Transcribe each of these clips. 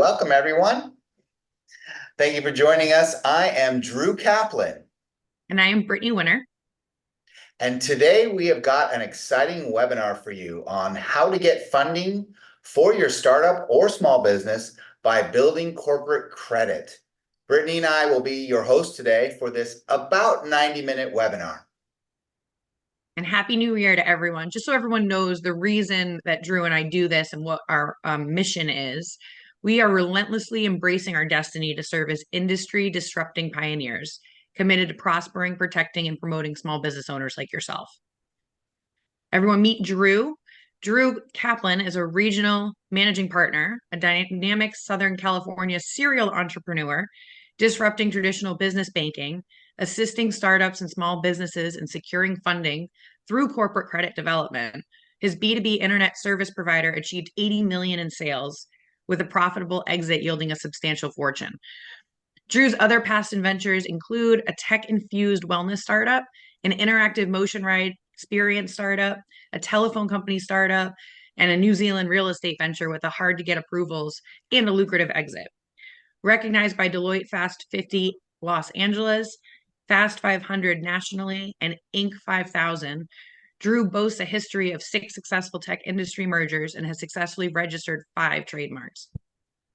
Welcome, everyone. Thank you for joining us. I am Drew Kaplan, And I am Brittany Winner. and today we have got an exciting webinar for you on how to get funding for your startup or small business by building corporate credit. Brittany and I will be your host today for this about 90-minute webinar. And Happy New Year to everyone. Just so everyone knows the reason that Drew and I do this and what our mission is, we are relentlessly embracing our destiny to serve as industry disrupting pioneers, committed to prospering, protecting, and promoting small business owners like yourself. Everyone meet Drew. Drew Kaplan is a regional managing partner, a dynamic Southern California serial entrepreneur, disrupting traditional business banking, assisting startups and small businesses in securing funding through corporate credit development. His B2B internet service provider achieved 80 million in sales with a profitable exit yielding a substantial fortune. Drew's other past ventures include a tech-infused wellness startup, an interactive motion ride experience startup, a telephone company startup, and a New Zealand real estate venture with a hard-to-get approvals and a lucrative exit. Recognized by Deloitte Fast 50 Los Angeles, Fast 500 nationally, and Inc. 5000, Drew boasts a history of 6 successful tech industry mergers and has successfully registered 5 trademarks.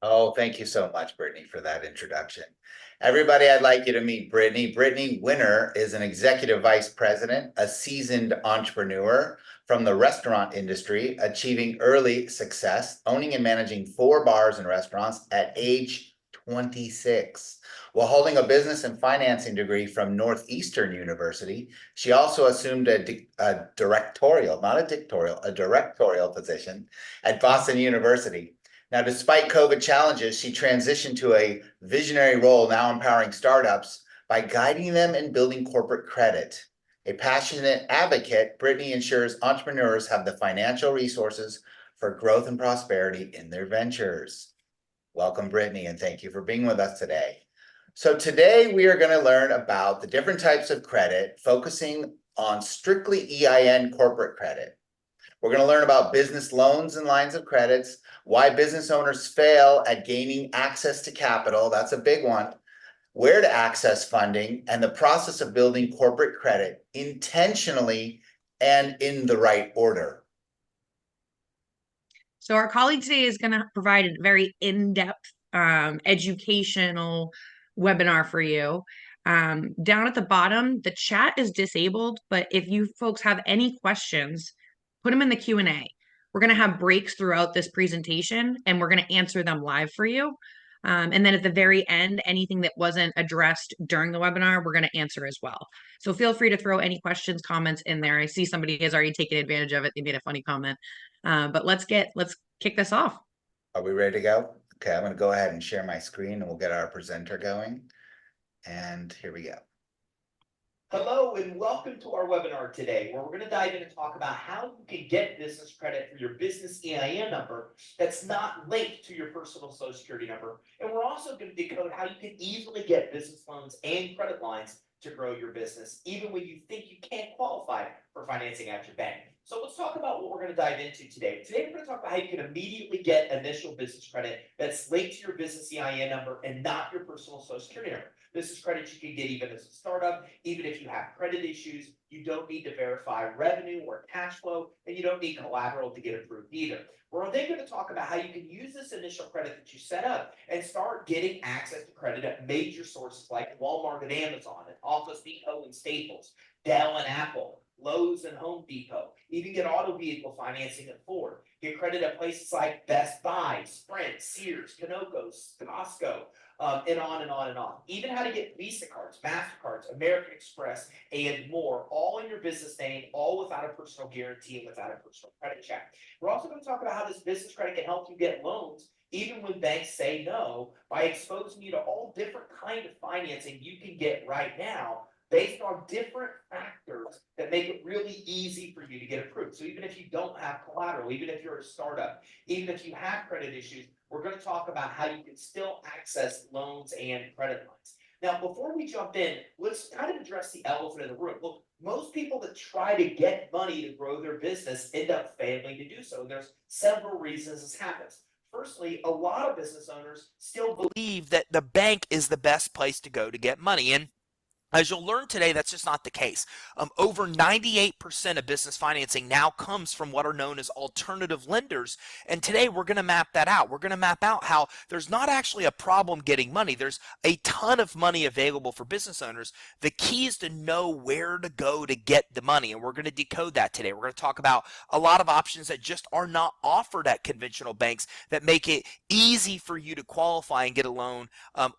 Oh, thank you so much, Brittany, for that introduction. Everybody, I'd like you to meet Brittany. Brittany Winner is an executive vice president, a seasoned entrepreneur from the restaurant industry, achieving early success, owning and managing 4 bars and restaurants at age 26. While holding a business and financing degree from Northeastern University, she also assumed a directorial, not a dictatorial, a directorial position at Boston University. Now, despite COVID challenges, she transitioned to a visionary role, now empowering startups by guiding them in building corporate credit. A passionate advocate, Brittany ensures entrepreneurs have the financial resources for growth and prosperity in their ventures. Welcome, Brittany, and thank you for being with us today. So today we are going to learn about the different types of credit, focusing on strictly EIN corporate credit. We're going to learn about business loans and lines of credits, why business owners fail at gaining access to capital, that's a big one, where to access funding, and the process of building corporate credit intentionally and in the right order. So our colleague today is going to provide a very in-depth educational webinar for you. Down at the bottom, the chat is disabled, but if you folks have any questions, put them in the Q&A. We're going to have breaks throughout this presentation, and we're going to answer them live for you. And then at the very end, anything that wasn't addressed during the webinar, we're going to answer as well. So feel free to throw any questions, comments in there. I see somebody has already taken advantage of it. They made a funny comment. But let's kick this off. Are we ready to go? Okay, I'm going to go ahead and share my screen and we'll get our presenter going. And here we go. Hello and welcome to our webinar today, where we're going to dive in and talk about how you can get business credit for your business EIN number that's not linked to your personal Social Security number. And we're also going to decode how you can easily get business loans and credit lines to grow your business, even when you think you can't qualify for financing at your bank. So let's talk about what we're going to dive into today. Today, we're going to talk about how you can immediately get initial business credit that's linked to your business EIN number and not your personal Social Security number. Business credit you can get even as a startup, even if you have credit issues. You don't need to verify revenue or cash flow, and you don't need collateral to get approved either. We're then going to talk about how you can use this initial credit that you set up and start getting access to credit at major sources like Walmart and Amazon, and Office Depot and Staples, Dell and Apple, Lowe's and Home Depot. Even get auto vehicle financing at Ford. Get credit at places like Best Buy, Sprint, Sears, Conoco's, Costco, and on and on and on. Even how to get Visa cards, MasterCards, American Express, and more, all in your business name, all without a personal guarantee and without a personal credit check. We're also going to talk about how this business credit can help you get loans even when banks say no, by exposing you to all different kinds of financing you can get right now based on different factors that make it really easy for you to get approved. So even if you don't have collateral, even if you're a startup, even if you have credit issues, we're going to talk about how you can still access loans and credit lines. Now, before we jump in, let's kind of address the elephant in the room. Look, most people that try to get money to grow their business end up failing to do so. And there's several reasons this happens. conversely, a lot of business owners still believe that the bank is the best place to go to get money. And as you'll learn today, that's just not the case. Over 98% of business financing now comes from what are known as alternative lenders. And today we're going to map that out. We're going to map out how there's not actually a problem getting money. There's a ton of money available for business owners. The key is to know where to go to get the money. And we're going to decode that today. We're going to talk about a lot of options that just are not offered at conventional banks that make it easy for you to qualify and get a loan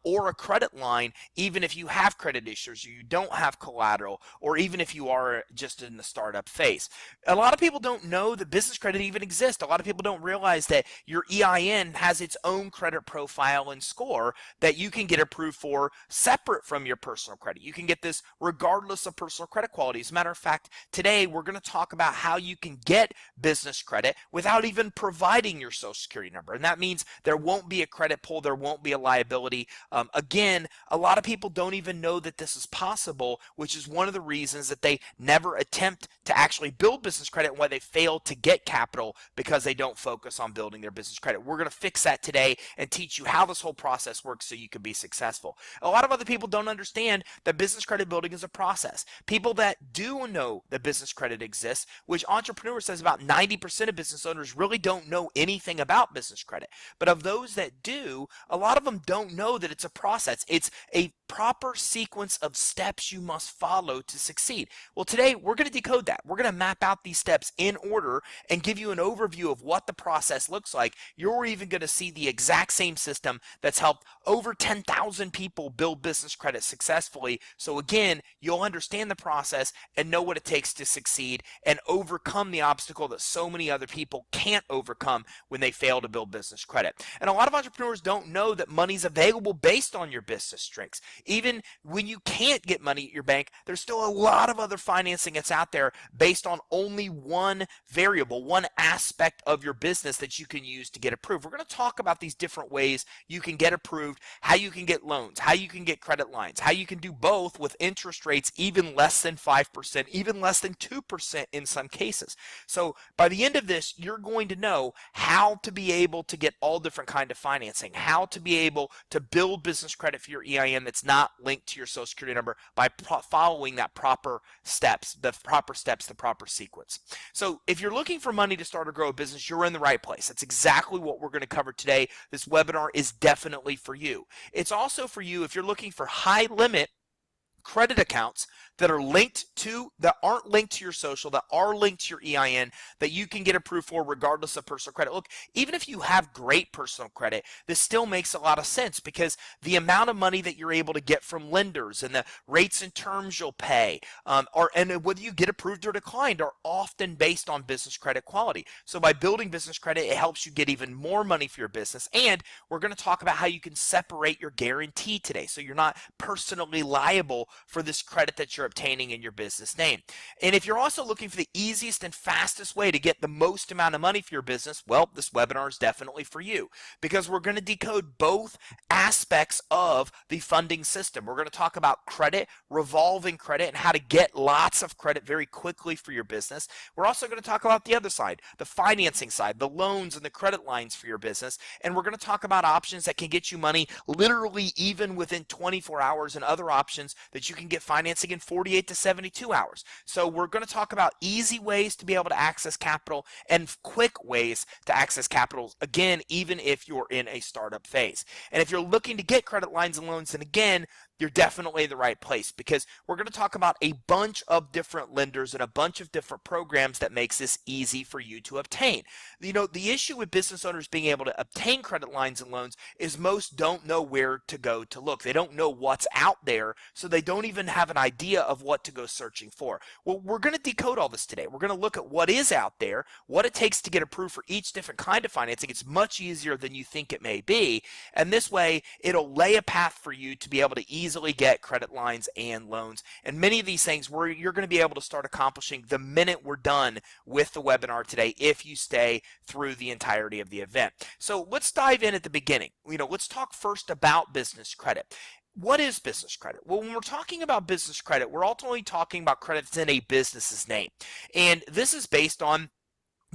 or a credit line, even if you have credit issues, you don't have collateral, or even if you are just in the startup phase. A lot of people don't know that business credit even exists. A lot of people don't realize that your EIN has its own credit profile and score that you can get approved for separate from your personal credit. You can get this regardless of personal credit quality. As a matter of fact, today we're going to talk about how you can get business credit without even providing your social security number. And that means there won't be a credit pull, there won't be a liability. Again, a lot of people don't even know that this is possible, which is one of the reasons that they never attempt to actually build business credit and why they fail to get capital, because they don't focus on building their business credit. We're going to fix that today and teach you how this whole process works so you can be successful. A lot of other people don't understand that business credit building is a process. People that do know that business credit exists, which Entrepreneur says about 90% of business owners really don't know anything about business credit. But of those that do, a lot of them don't know that it's a process. It's a proper sequence of steps you must follow to succeed. Well, today we're going to decode that. We're going to map out these steps in order and give you an overview of what the process looks like. You're even going to see the exact same system that's helped over 10,000 people build business credit successfully. So again, you'll understand the process and know what it takes to succeed and overcome the obstacle that so many other people can't overcome when they fail to build business credit. And a lot of entrepreneurs don't know that money's available based on your business strengths. Even when you can't get money at your bank, there's still a lot of other financing that's out there based on only one variable, one aspect of your business that you can use to get approved. We're going to talk about these different ways you can get approved, how you can get loans, how you can get credit lines, how you can do both with interest rates even less than 5%, even less than 2% in some cases. So by the end of this, you're going to know how to be able to get all different kind of financing, how to be able to build business credit for your EIN that's not linked to your social security number by following that proper steps, the proper sequence. So if you're looking for money to start or grow a business, you're in the right place. That's exactly what we're going to cover today. This webinar is definitely for you. It's also for you if you're looking for high limit credit accounts that are linked to, that aren't linked to your social, that are linked to your EIN, that you can get approved for regardless of personal credit. Look, even if you have great personal credit, this still makes a lot of sense because the amount of money that you're able to get from lenders and the rates and terms you'll pay, and whether you get approved or declined, are often based on business credit quality. So by building business credit, it helps you get even more money for your business. And we're going to talk about how you can separate your guarantee today, so you're not personally liable for this credit that you're obtaining in your business name. And if you're also looking for the easiest and fastest way to get the most amount of money for your business, well, this webinar is definitely for you because we're going to decode both aspects of the funding system. We're going to talk about credit, revolving credit, and how to get lots of credit very quickly for your business. We're also going to talk about the other side, the financing side, the loans and the credit lines for your business. And we're going to talk about options that can get you money literally even within 24 hours and other options that you can get financing in 48 to 72 hours. So we're going to talk about easy ways to be able to access capital and quick ways to access capital, again, even if you're in a startup phase. And if you're looking to get credit lines and loans, then again, you're definitely in the right place because we're going to talk about a bunch of different lenders and a bunch of different programs that makes this easy for you to obtain. You know, the issue with business owners being able to obtain credit lines and loans is most don't know where to go to look. They don't know what's out there, so they don't even have an idea of what to go searching for. Well, we're going to decode all this today. We're going to look at what is out there, what it takes to get approved for each different kind of financing. It's much easier than you think it may be, and this way it'll lay a path for you to be able to easily get credit lines and loans. And many of these things you're going to be able to start accomplishing the minute we're done with the webinar today if you stay through the entirety of the event. So let's dive in at the beginning. Let's talk first about business credit. What is business credit? Well, when we're talking about business credit, we're ultimately talking about credits in a business's name. And this is based on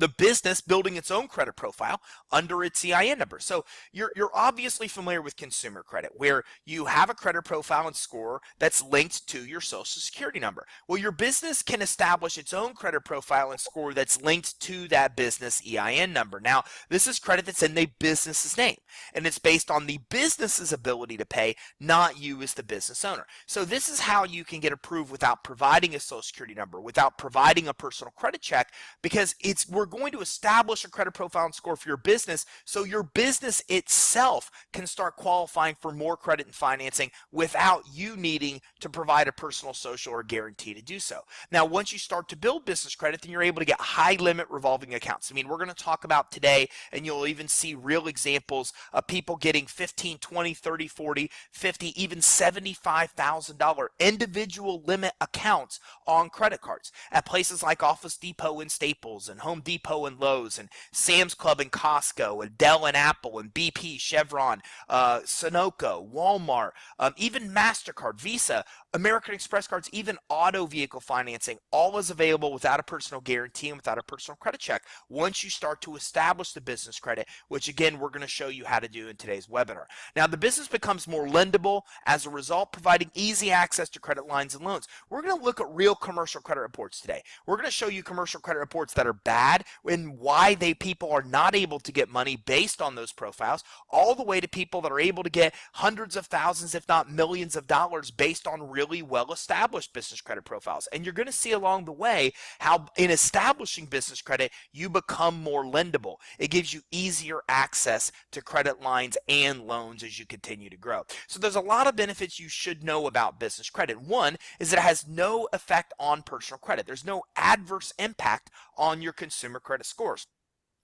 the business building its own credit profile under its EIN number. So you're obviously familiar with consumer credit, where you have a credit profile and score that's linked to your social security number. Well, your business can establish its own credit profile and score that's linked to that business EIN number. Now, this is credit that's in the business's name, and it's based on the business's ability to pay, not you as the business owner. So this is how you can get approved without providing a social security number, without providing a personal credit check, because we're going to establish a credit profile and score for your business, so your business itself can start qualifying for more credit and financing without you needing to provide a personal social or guarantee to do so. Now, once you start to build business credit, then you're able to get high limit revolving accounts. I mean, we're going to talk about today, and you'll even see real examples of people getting $15, $20, $30, $40, $50, even $75,000 individual limit accounts on credit cards at places like Office Depot and Staples and Home Depot and Lowe's and Sam's Club and Costco and Dell and Apple and BP, Chevron, Sunoco, Walmart, even MasterCard, Visa, American Express cards, even auto vehicle financing, all is available without a personal guarantee and without a personal credit check once you start to establish the business credit, which again, we're going to show you how to do in today's webinar. Now, the business becomes more lendable as a result, providing easy access to credit lines and loans. We're going to look at real commercial credit reports today. We're going to show you commercial credit reports that are bad and why people are not able to get money based on those profiles, all the way to people that are able to get hundreds of thousands, if not millions of dollars based on really well-established business credit profiles. And you're going to see along the way how in establishing business credit, you become more lendable. It gives you easier access to credit lines and loans as you continue to grow. So there's a lot of benefits you should know about business credit. One is that it has no effect on personal credit. There's no adverse impact on your consumer credit scores.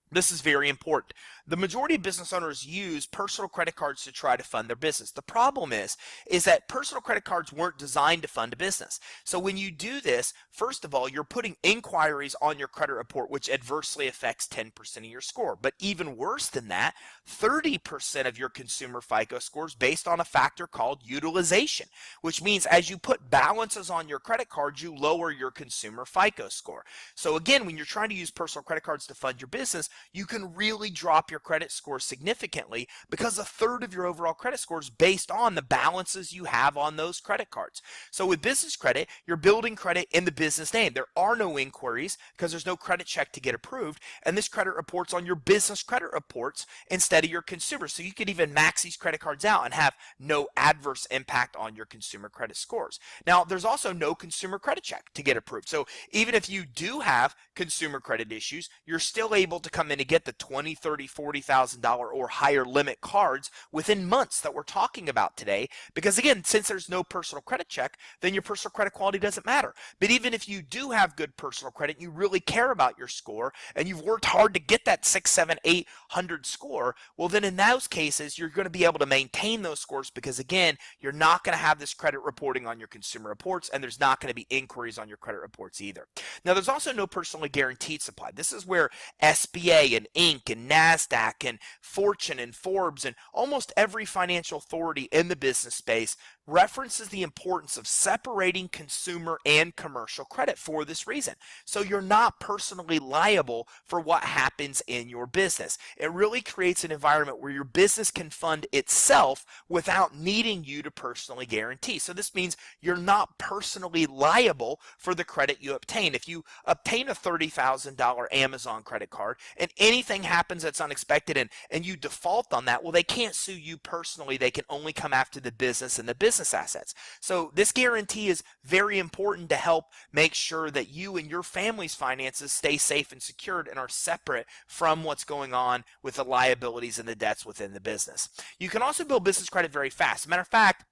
This is very important. The majority of business owners use personal credit cards to try to fund their business. The problem is that personal credit cards weren't designed to fund a business. So when you do this, first of all, you're putting inquiries on your credit report, which adversely affects 10% of your score. But even worse than that, 30% of your consumer FICO scores based on a factor called utilization, which means as you put balances on your credit cards, you lower your consumer FICO score. So again, when you're trying to use personal credit cards to fund your business, you can really drop your credit score significantly because a third of your overall credit score is based on the balances you have on those credit cards. So with business credit, you're building credit in the business name. There are no inquiries because there's no credit check to get approved, and this credit reports on your business credit reports instead of your consumer. So you could even max these credit cards out and have no adverse impact on your consumer credit scores. Now, there's also no consumer credit check to get approved. So even if you do have consumer credit issues, you're still able to come in and get the $20,000, $30,000, $40,000 or higher limit cards within months that we're talking about today. Because again, since there's no personal credit check, then your personal credit quality doesn't matter. But even if you do have good personal credit, and you really care about your score, and you've worked hard to get that 6, 7, 800 score, well then in those cases, you're going to be able to maintain those scores because again, you're not going to have this credit reporting on your consumer reports, and there's not going to be inquiries on your credit reports either. Now, there's also no personally guaranteed supply. This is where SBA and Inc. and NASDAQ and Fortune and Forbes and almost every financial authority in the business space references the importance of separating consumer and commercial credit for this reason. So you're not personally liable for what happens in your business. It really creates an environment where your business can fund itself without needing you to personally guarantee. So this means you're not personally liable for the credit you obtain. If you obtain a $30,000 Amazon credit card and anything happens that's unexpected and you default on that, well, they can't sue you personally. They can only come after the business and the business assets. So this guarantee is very important to help make sure that you and your family's finances stay safe and secured and are separate from what's going on with the liabilities and the debts within the business. You can also build business credit very fast. As a matter of fact,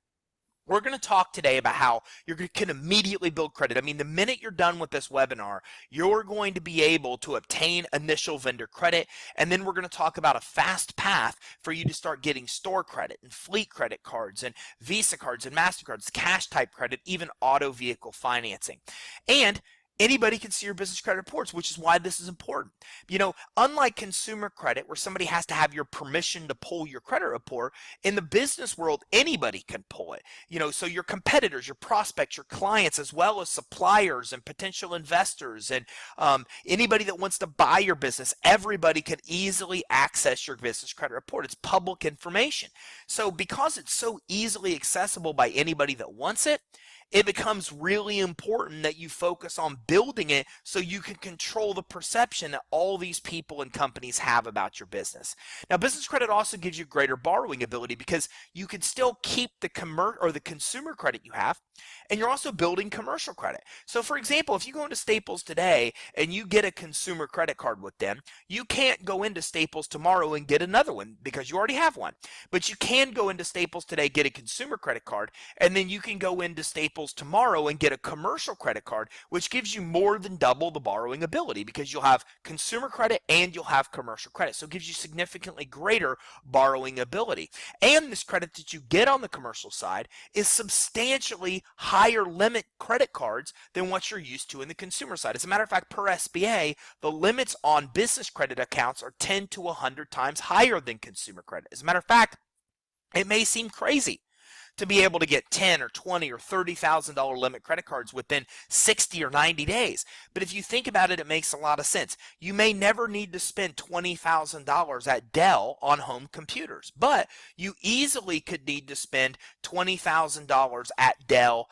we're going to talk today about how you can immediately build credit. I mean, the minute you're done with this webinar, you're going to be able to obtain initial vendor credit, and then we're going to talk about a fast path for you to start getting store credit and fleet credit cards and Visa cards and MasterCards, cash type credit, even auto vehicle financing. And Anybody can see your business credit reports, which is why this is important. You know, unlike consumer credit, where somebody has to have your permission to pull your credit report, in the business world, anybody can pull it. You know, so your competitors, your prospects, your clients, as well as suppliers and potential investors, and anybody that wants to buy your business, everybody can easily access your business credit report. It's public information. So because it's so easily accessible by anybody that wants it, it becomes really important that you focus on building it so you can control the perception that all these people and companies have about your business. Now, business credit also gives you greater borrowing ability because you can still keep the consumer credit you have, and you're also building commercial credit. So for example, if you go into Staples today and you get a consumer credit card with them, you can't go into Staples tomorrow and get another one because you already have one. But you can go into Staples today, get a consumer credit card, and then you can go into Staples tomorrow and get a commercial credit card, which gives you more than double the borrowing ability because you'll have consumer credit and you'll have commercial credit. So it gives you significantly greater borrowing ability. And this credit that you get on the commercial side is substantially higher limit credit cards than what you're used to in the consumer side. As a matter of fact, per SBA, the limits on business credit accounts are 10 to 100 times higher than consumer credit. As a matter of fact, it may seem crazy to be able to get 10 or 20 or $30,000 limit credit cards within 60 or 90 days. But if you think about it, it makes a lot of sense. You may never need to spend $20,000 at Dell on home computers, but you easily could need to spend $20,000 at Dell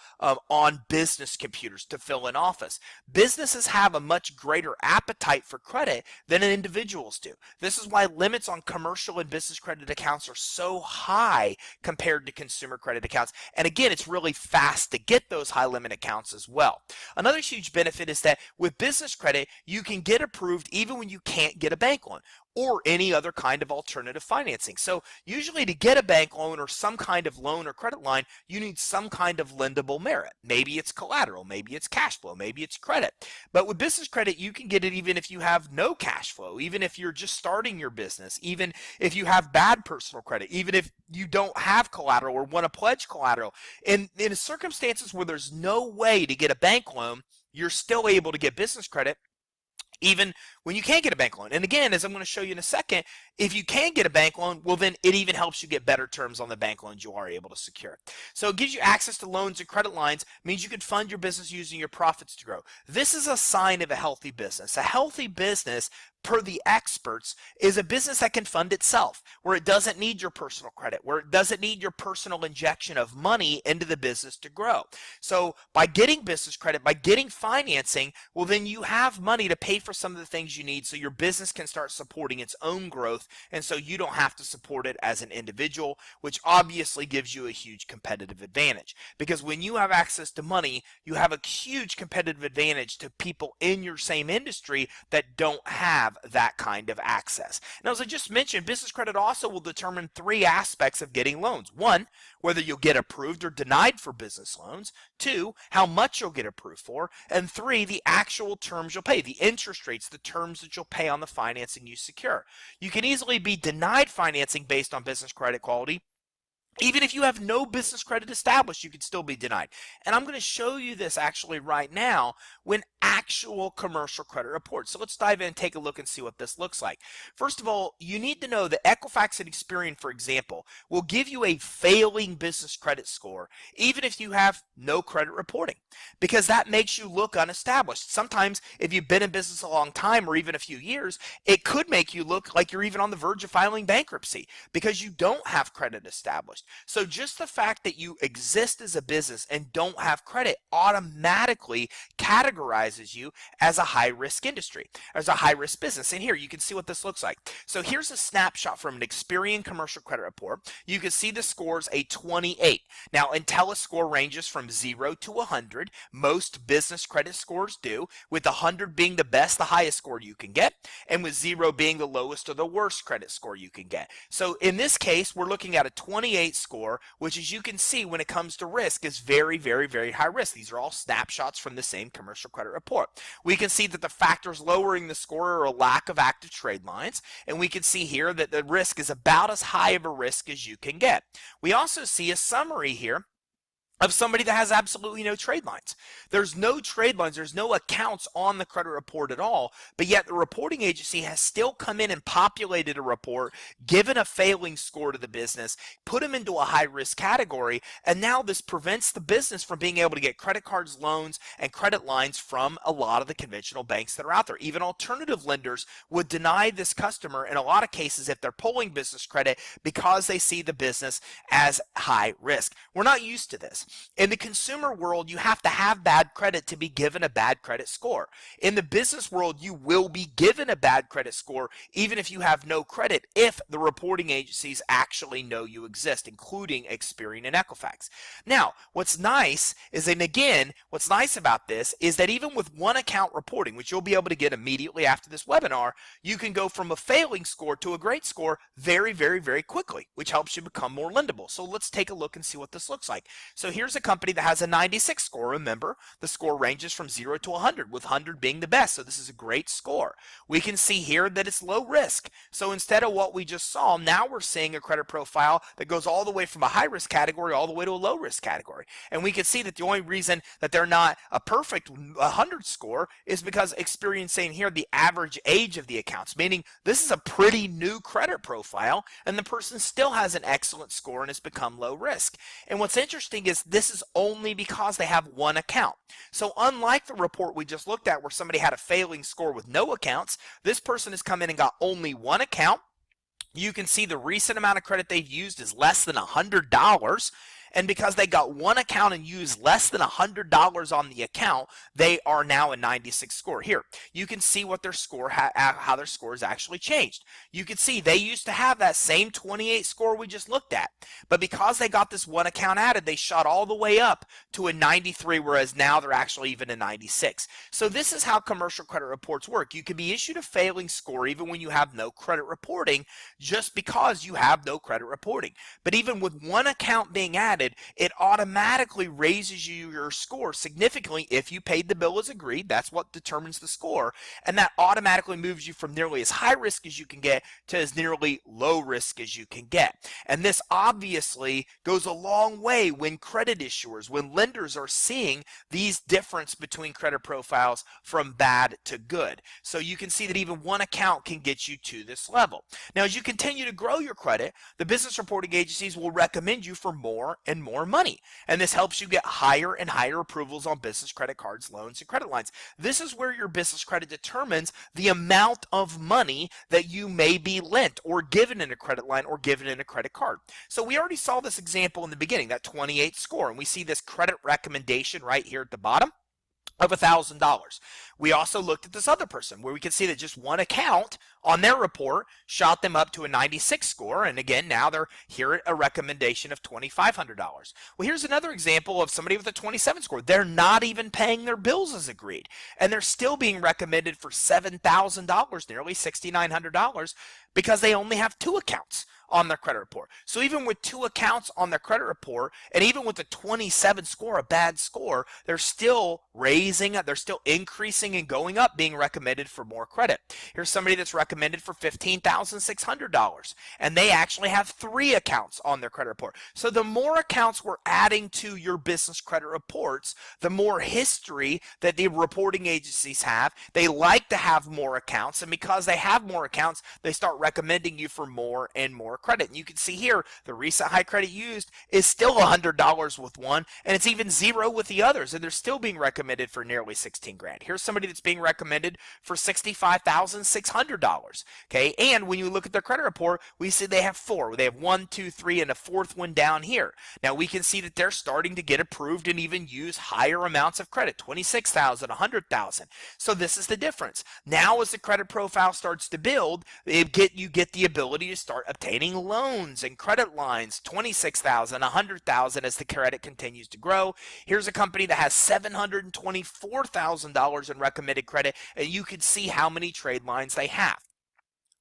on business computers to fill an office. Businesses have a much greater appetite for credit than individuals do. This is why limits on commercial and business credit accounts are so high compared to consumer credit accounts. And again, it's really fast to get those high limit accounts as well. Another huge benefit is that with business credit, you can get approved even when you can't get a bank loan or any other kind of alternative financing. So usually to get a bank loan or some kind of loan or credit line, you need some kind of lendable merit. Maybe it's collateral, maybe it's cash flow, maybe it's credit. But with business credit, you can get it even if you have no cash flow, even if you're just starting your business, even if you have bad personal credit, even if you don't have collateral or want to pledge collateral. In circumstances where there's no way to get a bank loan, you're still able to get business credit even when you can't get a bank loan. And again, as I'm going to show you in a second, if you can get a bank loan, well, then it even helps you get better terms on the bank loans you are able to secure. So it gives you access to loans and credit lines, means you can fund your business using your profits to grow. This is a sign of a healthy business. A healthy business, per the experts, is a business that can fund itself, where it doesn't need your personal credit, where it doesn't need your personal injection of money into the business to grow. So by getting business credit, by getting financing, well, then you have money to pay for some of the things you need so your business can start supporting its own growth, and so you don't have to support it as an individual, which obviously gives you a huge competitive advantage. Because when you have access to money, you have a huge competitive advantage to people in your same industry that don't have that kind of access. Now, as I just mentioned, business credit also will determine three aspects of getting loans. One, whether you'll get approved or denied for business loans. Two, how much you'll get approved for. And three, the actual terms you'll pay, the interest rates, the terms that you'll pay on the financing you secure. You can easily be denied financing based on business credit quality. Even if you have no business credit established, you could still be denied. And I'm going to show you this actually right now when actual commercial credit reports. So let's dive in and take a look and see what this looks like. First of all, you need to know that Equifax and Experian, for example, will give you a failing business credit score even if you have no credit reporting, because that makes you look unestablished. Sometimes if you've been in business a long time or even a few years, it could make you look like you're even on the verge of filing bankruptcy because you don't have credit established. So just the fact that you exist as a business and don't have credit automatically categorizes you as a high-risk industry, as a high-risk business. And here you can see what this looks like. So here's a snapshot from an Experian commercial credit report. You can see the score's a 28. Now, Intellis score ranges from 0 to 100. Most business credit scores do, with 100 being the best, the highest score you can get, and with 0 being the lowest or the worst credit score you can get. So in this case, we're looking at a 28 score, which, as you can see, when it comes to risk, is very, very, very high risk. These are all snapshots from the same commercial credit report. We can see that the factors lowering the score are a lack of active trade lines, and we can see here that the risk is about as high of a risk as you can get. We also see a summary here of somebody that has absolutely no trade lines. There's no trade lines, there's no accounts on the credit report at all, but yet the reporting agency has still come in and populated a report, given a failing score to the business, put them into a high risk category, and now this prevents the business from being able to get credit cards, loans, and credit lines from a lot of the conventional banks that are out there. Even alternative lenders would deny this customer in a lot of cases if they're pulling business credit because they see the business as high risk. We're not used to this. In the consumer world, you have to have bad credit to be given a bad credit score. In the business world, you will be given a bad credit score even if you have no credit, if the reporting agencies actually know you exist, including Experian and Equifax. Now, what's nice is, and again, what's nice about this is that even with one account reporting, which you'll be able to get immediately after this webinar, you can go from a failing score to a great score very, very, very quickly, which helps you become more lendable. So let's take a look and see what this looks like. So here's a company that has a 96 score. Remember, the score ranges from 0 to 100, with 100 being the best. So this is a great score. We can see here that it's low risk. So instead of what we just saw, now we're seeing a credit profile that goes all the way from a high risk category all the way to a low risk category. And we can see that the only reason that they're not a perfect 100 score is because Experian saying here the average age of the accounts, meaning this is a pretty new credit profile and the person still has an excellent score and has become low risk. And what's interesting is this is only because they have one account. So unlike the report we just looked at where somebody had a failing score with no accounts, this person has come in and got only one account. You can see the recent amount of credit they've used is less than $100. And because they got one account and used less than $100 on the account, they are now a 96 score. Here, you can see what their score, how their score has actually changed. You can see they used to have that same 28 score we just looked at. But because they got this one account added, they shot all the way up to a 93, whereas now they're actually even a 96. So this is how commercial credit reports work. You can be issued a failing score even when you have no credit reporting, just because you have no credit reporting. But even with one account being added, it automatically raises your score significantly if you paid the bill as agreed. That's what determines the score, and that automatically moves you from nearly as high risk as you can get to as nearly low risk as you can get. And this obviously goes a long way when credit issuers, when lenders are seeing these difference between credit profiles from bad to good. So you can see that even one account can get you to this level. Now, as you continue to grow your credit, the business reporting agencies will recommend you for more and more money. And this helps you get higher and higher approvals on business credit cards, loans, and credit lines. This is where your business credit determines the amount of money that you may be lent or given in a credit line or given in a credit card. So we already saw this example in the beginning, that 28 score, and we see this credit recommendation right here at the bottom of $1,000. We also looked at this other person where we can see that just one account on their report shot them up to a 96 score, and again now they're here at a recommendation of $2,500. Well, here's another example of somebody with a 27 score. They're not even paying their bills as agreed, and they're still being recommended for $7,000, nearly $6,900, because they only have two accounts on their credit report. So even with two accounts on their credit report, and even with a 27 score, a bad score, they're still they're still increasing and going up, being recommended for more credit. Here's somebody that's recommended for $15,600, and they actually have three accounts on their credit report. So the more accounts we're adding to your business credit reports, the more history that the reporting agencies have. They like to have more accounts, and because they have more accounts, they start recommending you for more and more credit. And you can see here the recent high credit used is still $100 with one, and it's even zero with the others, and they're still being recommended for nearly 16 grand. Here's somebody that's being recommended for $65,600. Okay, and when you look at their credit report, we see they have four. They have 1, 2, 3, and a fourth one down here. Now we can see that they're starting to get approved and even use higher amounts of credit, 26,000, 100,000. So this is the difference. Now as the credit profile starts to build, you get the ability to start obtaining loans and credit lines, 26,000, 100,000 as the credit continues to grow. Here's a company that has $724,000 in recommended credit, and you can see how many trade lines they have.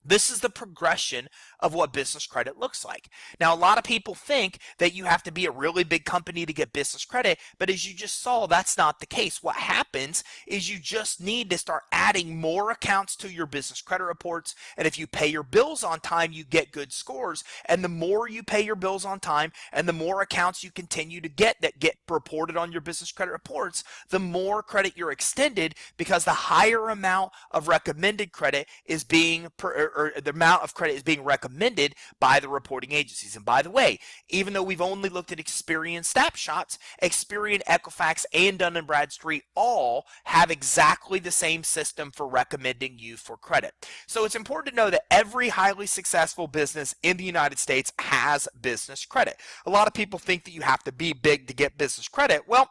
This is the progression of what business credit looks like. Now, a lot of people think that you have to be a really big company to get business credit, but as you just saw, that's not the case. What happens is you just need to start adding more accounts to your business credit reports, and if you pay your bills on time, you get good scores, and the more you pay your bills on time and the more accounts you continue to get that get reported on your business credit reports, the more credit you're extended, because the higher amount of recommended credit is being or the amount of credit is being recommended by the reporting agencies. And by the way, even though we've only looked at Experian snapshots, Experian, Equifax, and Dun & Bradstreet all have exactly the same system for recommending you for credit. So it's important to know that every highly successful business in the United States has business credit. A lot of people think that you have to be big to get business credit. Well,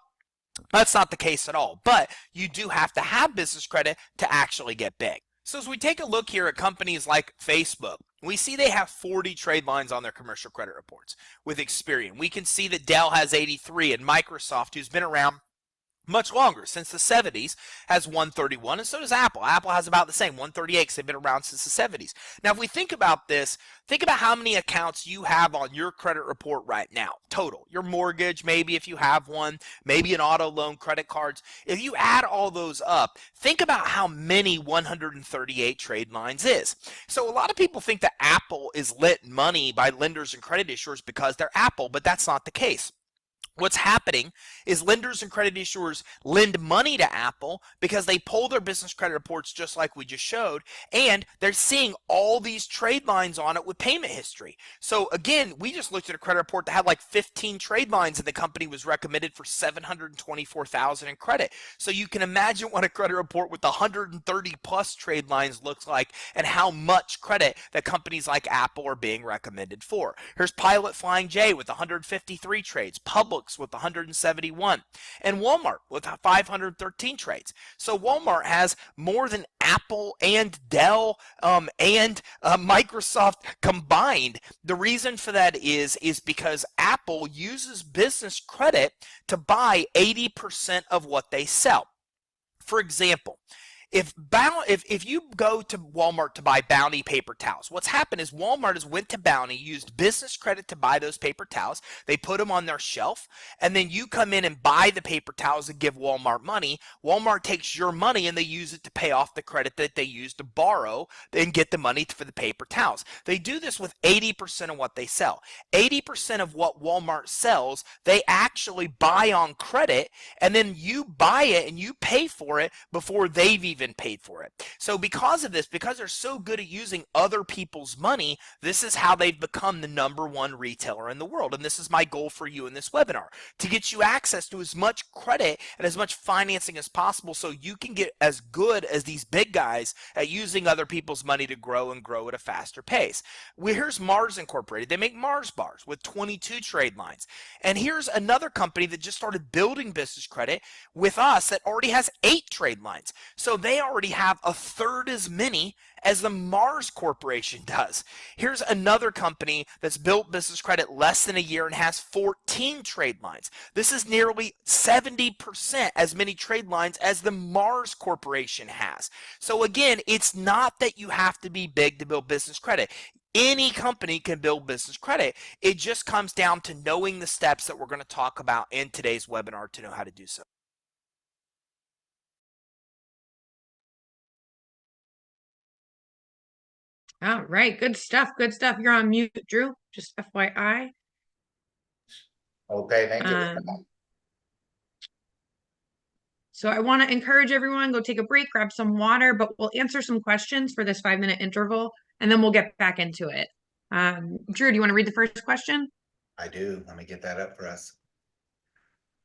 that's not the case at all, but you do have to have business credit to actually get big. So as we take a look here at companies like Facebook, we see they have 40 trade lines on their commercial credit reports. With Experian, we can see that Dell has 83, and Microsoft, who's been around much longer, since the 70s, has 131, and so does Apple. Apple has about the same, 138, because they've been around since the 70s. Now, if we think about this, think about how many accounts you have on your credit report right now, total. Your mortgage, maybe if you have one, maybe an auto loan, credit cards. If you add all those up, think about how many 138 trade lines is. So a lot of people think that Apple is lent money by lenders and credit issuers because they're Apple, but that's not the case. What's happening is lenders and credit issuers lend money to Apple because they pull their business credit reports just like we just showed, and they're seeing all these trade lines on it with payment history. So again, we just looked at a credit report that had like 15 trade lines, and the company was recommended for $724,000 in credit. So you can imagine what a credit report with 130 plus trade lines looks like, and how much credit that companies like Apple are being recommended for. Here's Pilot Flying J with 153 trades, Publix with 171, and Walmart with 513 trades. So Walmart has more than Apple and Dell and Microsoft combined. The reason for that is because Apple uses business credit to buy 80% of what they sell. For example, if you go to Walmart to buy Bounty paper towels, what's happened is Walmart has went to Bounty, used business credit to buy those paper towels. They put them on their shelf, and then you come in and buy the paper towels and give Walmart money. Walmart takes your money and they use it to pay off the credit that they used to borrow and get the money for the paper towels. They do this with 80% of what they sell. 80% of what Walmart sells, they actually buy on credit, and then you buy it and you pay for it before they've even paid for it. So because of this, because they're so good at using other people's money, this is how they've become the #1 retailer in the world. And this is my goal for you in this webinar, to get you access to as much credit and as much financing as possible, so you can get as good as these big guys at using other people's money to grow, and grow at a faster pace. Here's Mars Incorporated. They make Mars bars with 22 trade lines. And here's another company that just started building business credit with us that already has 8 trade lines. So they already have a third as many as the Mars Corporation does. Here's another company that's built business credit less than a year and has 14 trade lines. This is nearly 70% as many trade lines as the Mars Corporation has. So again, it's not that you have to be big to build business credit. Any company can build business credit. It just comes down to knowing the steps that we're going to talk about in today's webinar to know how to do so. All right, good stuff. Good stuff. You're on mute, Drew. Just FYI. Okay, thank you. So I want to encourage everyone, go take a break, grab some water, but we'll answer some questions for this 5-minute interval, and then we'll get back into it. Drew, do you want to read the first question? I do. Let me get that up for us.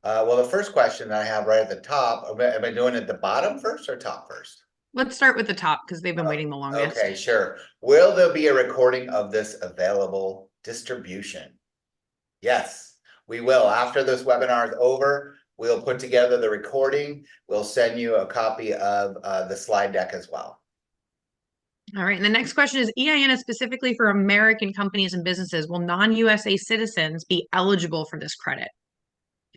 Well, the first question I have right at the top, am I doing it the bottom first or top first? Let's start with the top because they've been waiting the longest. Okay, sure. Will there be a recording of this available distribution? Yes, we will. After this webinar is over, we'll put together the recording. We'll send you a copy of the slide deck as well. All right. And the next question is, EIN is specifically for American companies and businesses. Will non-USA citizens be eligible for this credit?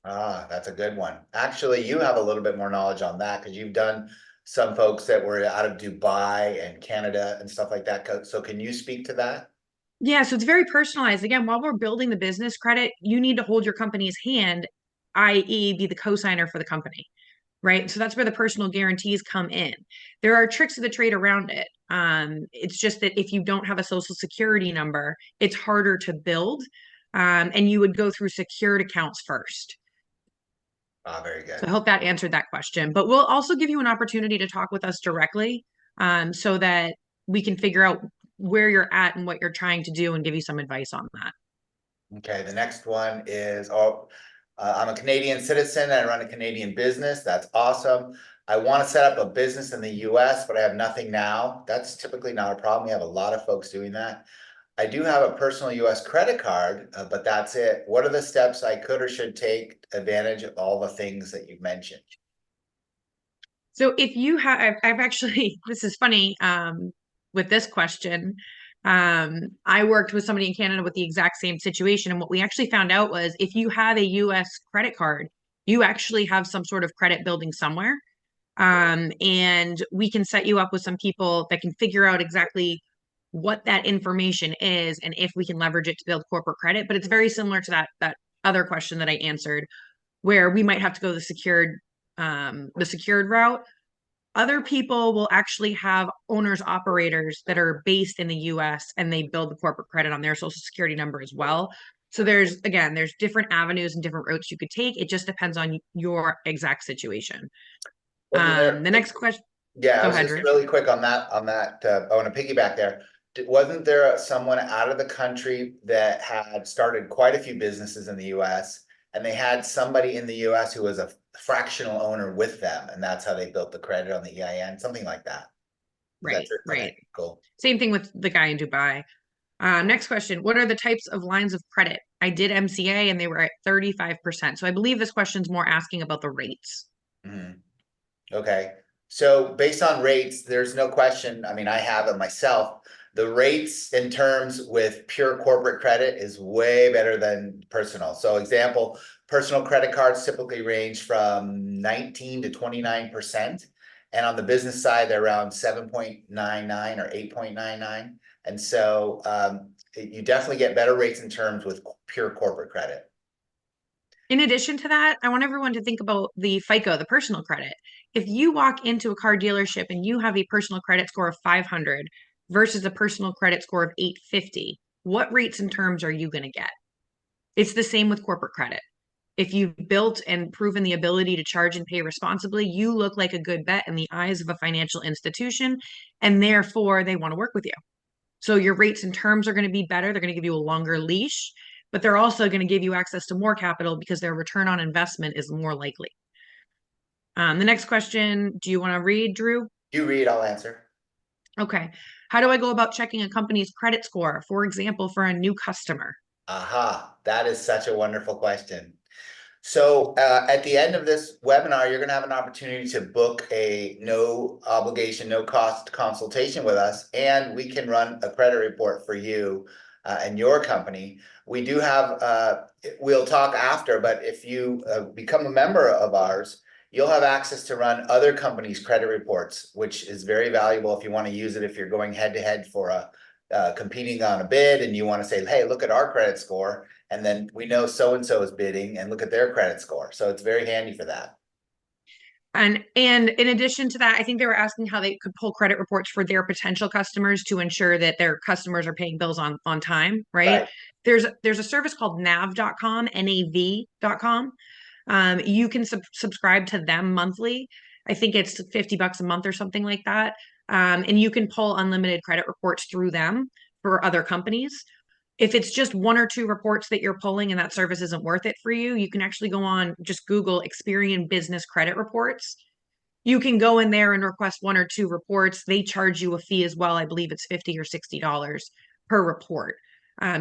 Ah, that's a good one. Actually, you have a little bit more knowledge on that because you've done some folks that were out of Dubai and Canada and stuff like that. So can you speak to that? Yeah, so it's very personalized. Again, while we're building the business credit, you need to hold your company's hand, i.e., be the co-signer for the company, right? So that's where the personal guarantees come in. There are tricks of the trade around it. It's just that if you don't have a social security number, it's harder to build, and you would go through secured accounts first. Ah, very So I good. hope that answered that question. But we'll also give you an opportunity to talk with us directly, so that we can figure out where you're at and what you're trying to do and give you some advice on that. Okay, the next one is, I'm a Canadian citizen. I run a Canadian business. That's awesome. I want to set up a business in the US, but I have nothing now. That's typically not a problem. We have a lot of folks doing that. I do have a personal US credit card, but that's it. What are the steps I could or should take advantage of all the things that you've mentioned? So if you have, I've actually, this is funny, with this question. I worked with somebody in Canada with the exact same situation. And what we actually found out was if you have a US credit card, you actually have some sort of credit building somewhere. And we can set you up with some people that can figure out exactly what that information is and if we can leverage it to build corporate credit. But it's very similar to that other question that I answered, where we might have to go the secured route. Other people will actually have owners operators that are based in the US and they build the corporate credit on their social security number as well. So there's different avenues and different routes you could take. It just depends on your exact situation. Wasn't there, The next question, yeah, I go was ahead, just Drew. really quick on that, I want to piggyback there. Wasn't there someone out of the country that had started quite a few businesses in the US and they had somebody in the US who was a fractional owner with them, and that's how they built the credit on the EIN, something like that? Is that Right, true? right. Okay, cool. Same thing with the guy in Dubai. Next question. What are the types of lines of credit? I did MCA and they were at 35%. So I believe this question's more asking about the rates. Mhm. Okay, so based on rates, there's no question, I mean, I have it myself. The rates in terms with pure corporate credit is way better than personal. So example, personal credit cards typically range from 19 to 29%. And on the business side, they're around 7.99 or 8.99. And so you definitely get better rates in terms with pure corporate credit. In addition to that, I want everyone to think about the FICO, the personal credit. If you walk into a car dealership and you have a personal credit score of 500 versus a personal credit score of 850, what rates and terms are you going to get? It's the same with corporate credit. If you've built and proven the ability to charge and pay responsibly, you look like a good bet in the eyes of a financial institution, and therefore they want to work with you. So your rates and terms are going to be better. They're going to give you a longer leash, but they're also going to give you access to more capital because their return on investment is more likely. The next question, do you want to read, Drew? You read, I'll answer. Okay. How do I go about checking a company's credit score, for example, for a new customer? Aha, that is such a wonderful question. So at the end of this webinar, you're going to have an opportunity to book a no obligation, no cost consultation with us, and we can run a credit report for you and your company. We do have, we'll talk after, but if you become a member of ours, you'll have access to run other companies' credit reports, which is very valuable if you want to use it if you're going head to head for a competing on a bid and you want to say, hey, look at our credit score. And then we know so-and-so is bidding and look at their credit score. So it's very handy for that. And in addition to that, I think they were asking how they could pull credit reports for their potential customers to ensure that their customers are paying bills on time, right? Right. There's a service called nav.com, nav.com. You can subscribe to them monthly. I think it's $50 a month or something like that. And you can pull unlimited credit reports through them for other companies. If it's just one or two reports that you're pulling and that service isn't worth it for you, you can actually go on, just Google Experian Business Credit Reports. You can go in there and request one or two reports. They charge you a fee as well. I believe it's $50 or $60 per report.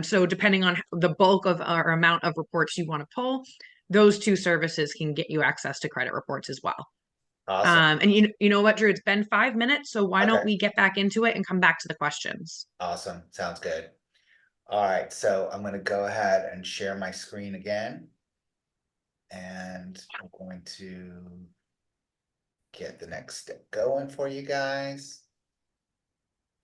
So depending on the bulk of or amount of reports you want to pull, those two services can get you access to credit reports as well. Awesome. And you know what, Drew? It's been 5 minutes, so why don't Okay. we get back into it and come back to the questions? Awesome. Sounds good. All right. So I'm going to go ahead and share my screen again. And I'm going to get the next step going for you guys.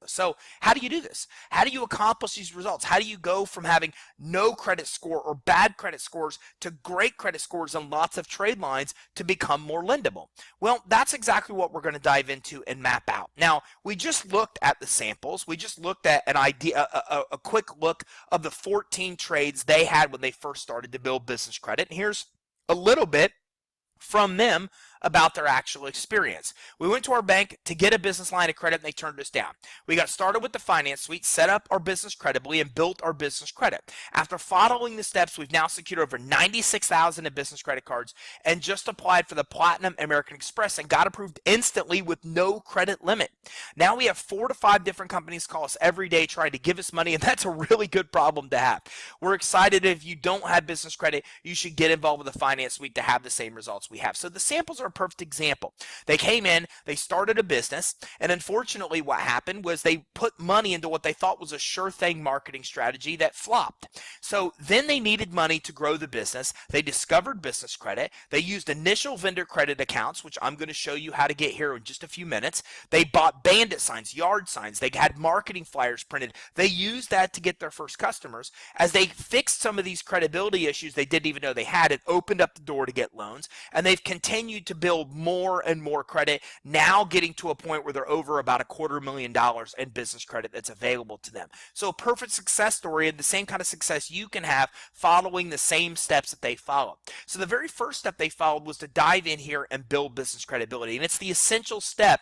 So how do you do this? How do you accomplish these results? How do you go from having no credit score or bad credit scores to great credit scores and lots of trade lines to become more lendable? Well, that's exactly what we're going to dive into and map out. Now, we just looked at the samples. We just looked at an idea, a quick look of the 14 trades they had when they first started to build business credit. And here's a little bit from them about their actual experience. We went to our bank to get a business line of credit and they turned us down. We got started with the finance suite, set up our business credibly, and built our business credit. After following the steps, we've now secured over 96,000 in business credit cards and just applied for the Platinum American Express and got approved instantly with no credit limit. Now we have 4 to 5 different companies call us every day trying to give us money, and that's a really good problem to have. We're excited if you don't have business credit, you should get involved with the finance suite to have the same results we have. So the samples are a perfect example. They came in, they started a business, and unfortunately what happened was they put money into what they thought was a sure thing marketing strategy that flopped. So then they needed money to grow the business. They discovered business credit. They used initial vendor credit accounts, which I'm going to show you how to get here in just a few minutes. They bought bandit signs, yard signs. They had marketing flyers printed. They used that to get their first customers. As they fixed some of these credibility issues they didn't even know they had, it opened up the door to get loans, and they've continued to build more and more credit, now getting to a point where they're over about $250,000 in business credit that's available to them. So a perfect success story, and the same kind of success you can have following the same steps that they followed. So the very first step they followed was to dive in here and build business credibility, and it's the essential step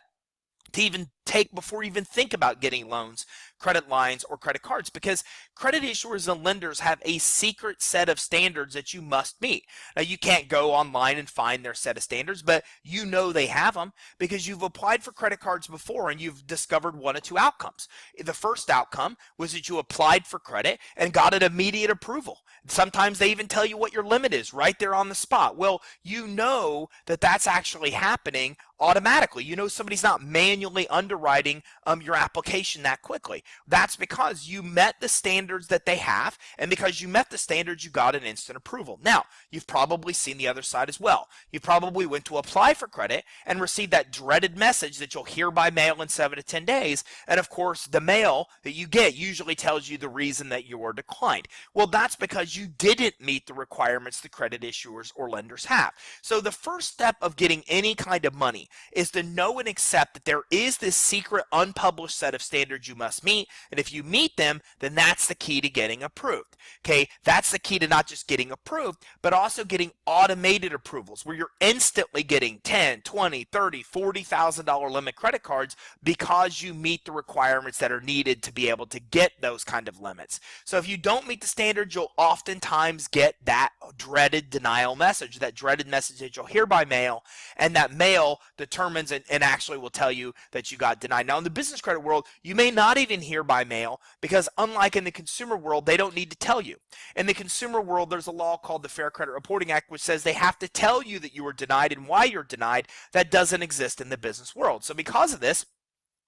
to even take before you even think about getting loans, credit lines, or credit cards, because credit issuers and lenders have a secret set of standards that you must meet. Now, you can't go online and find their set of standards, but you know they have them because you've applied for credit cards before and you've discovered one of two outcomes. The first outcome was that you applied for credit and got an immediate approval. Sometimes they even tell you what your limit is right there on the spot. Well, you know that that's actually happening automatically. You know somebody's not manually underwriting your application that quickly. That's because you met the standards that they have, and because you met the standards, you got an instant approval. Now, you've probably seen the other side as well. You probably went to apply for credit and received that dreaded message that you'll hear by mail in 7 to 10 days, and of course, the mail that you get usually tells you the reason that you were declined. Well, that's because you didn't meet the requirements the credit issuers or lenders have. So the first step of getting any kind of money is to know and accept that there is this secret unpublished set of standards you must meet, and if you meet them, then that's the key to getting approved. Okay, that's the key to not just getting approved, but also getting automated approvals where you're instantly getting 10, 20, 30, $40,000 limit credit cards because you meet the requirements that are needed to be able to get those kind of limits. So if you don't meet the standards, you'll oftentimes get that dreaded denial message, that dreaded message that you'll hear by mail, and that mail determines and actually will tell you that you got denied. Now, in the business credit world, you may not even hear by mail because unlike in the consumer world, they don't need to tell you. In the consumer world, there's a law called the Fair Credit Reporting Act, which says they have to tell you that you were denied and why you're denied. That doesn't exist in the business world. So because of this,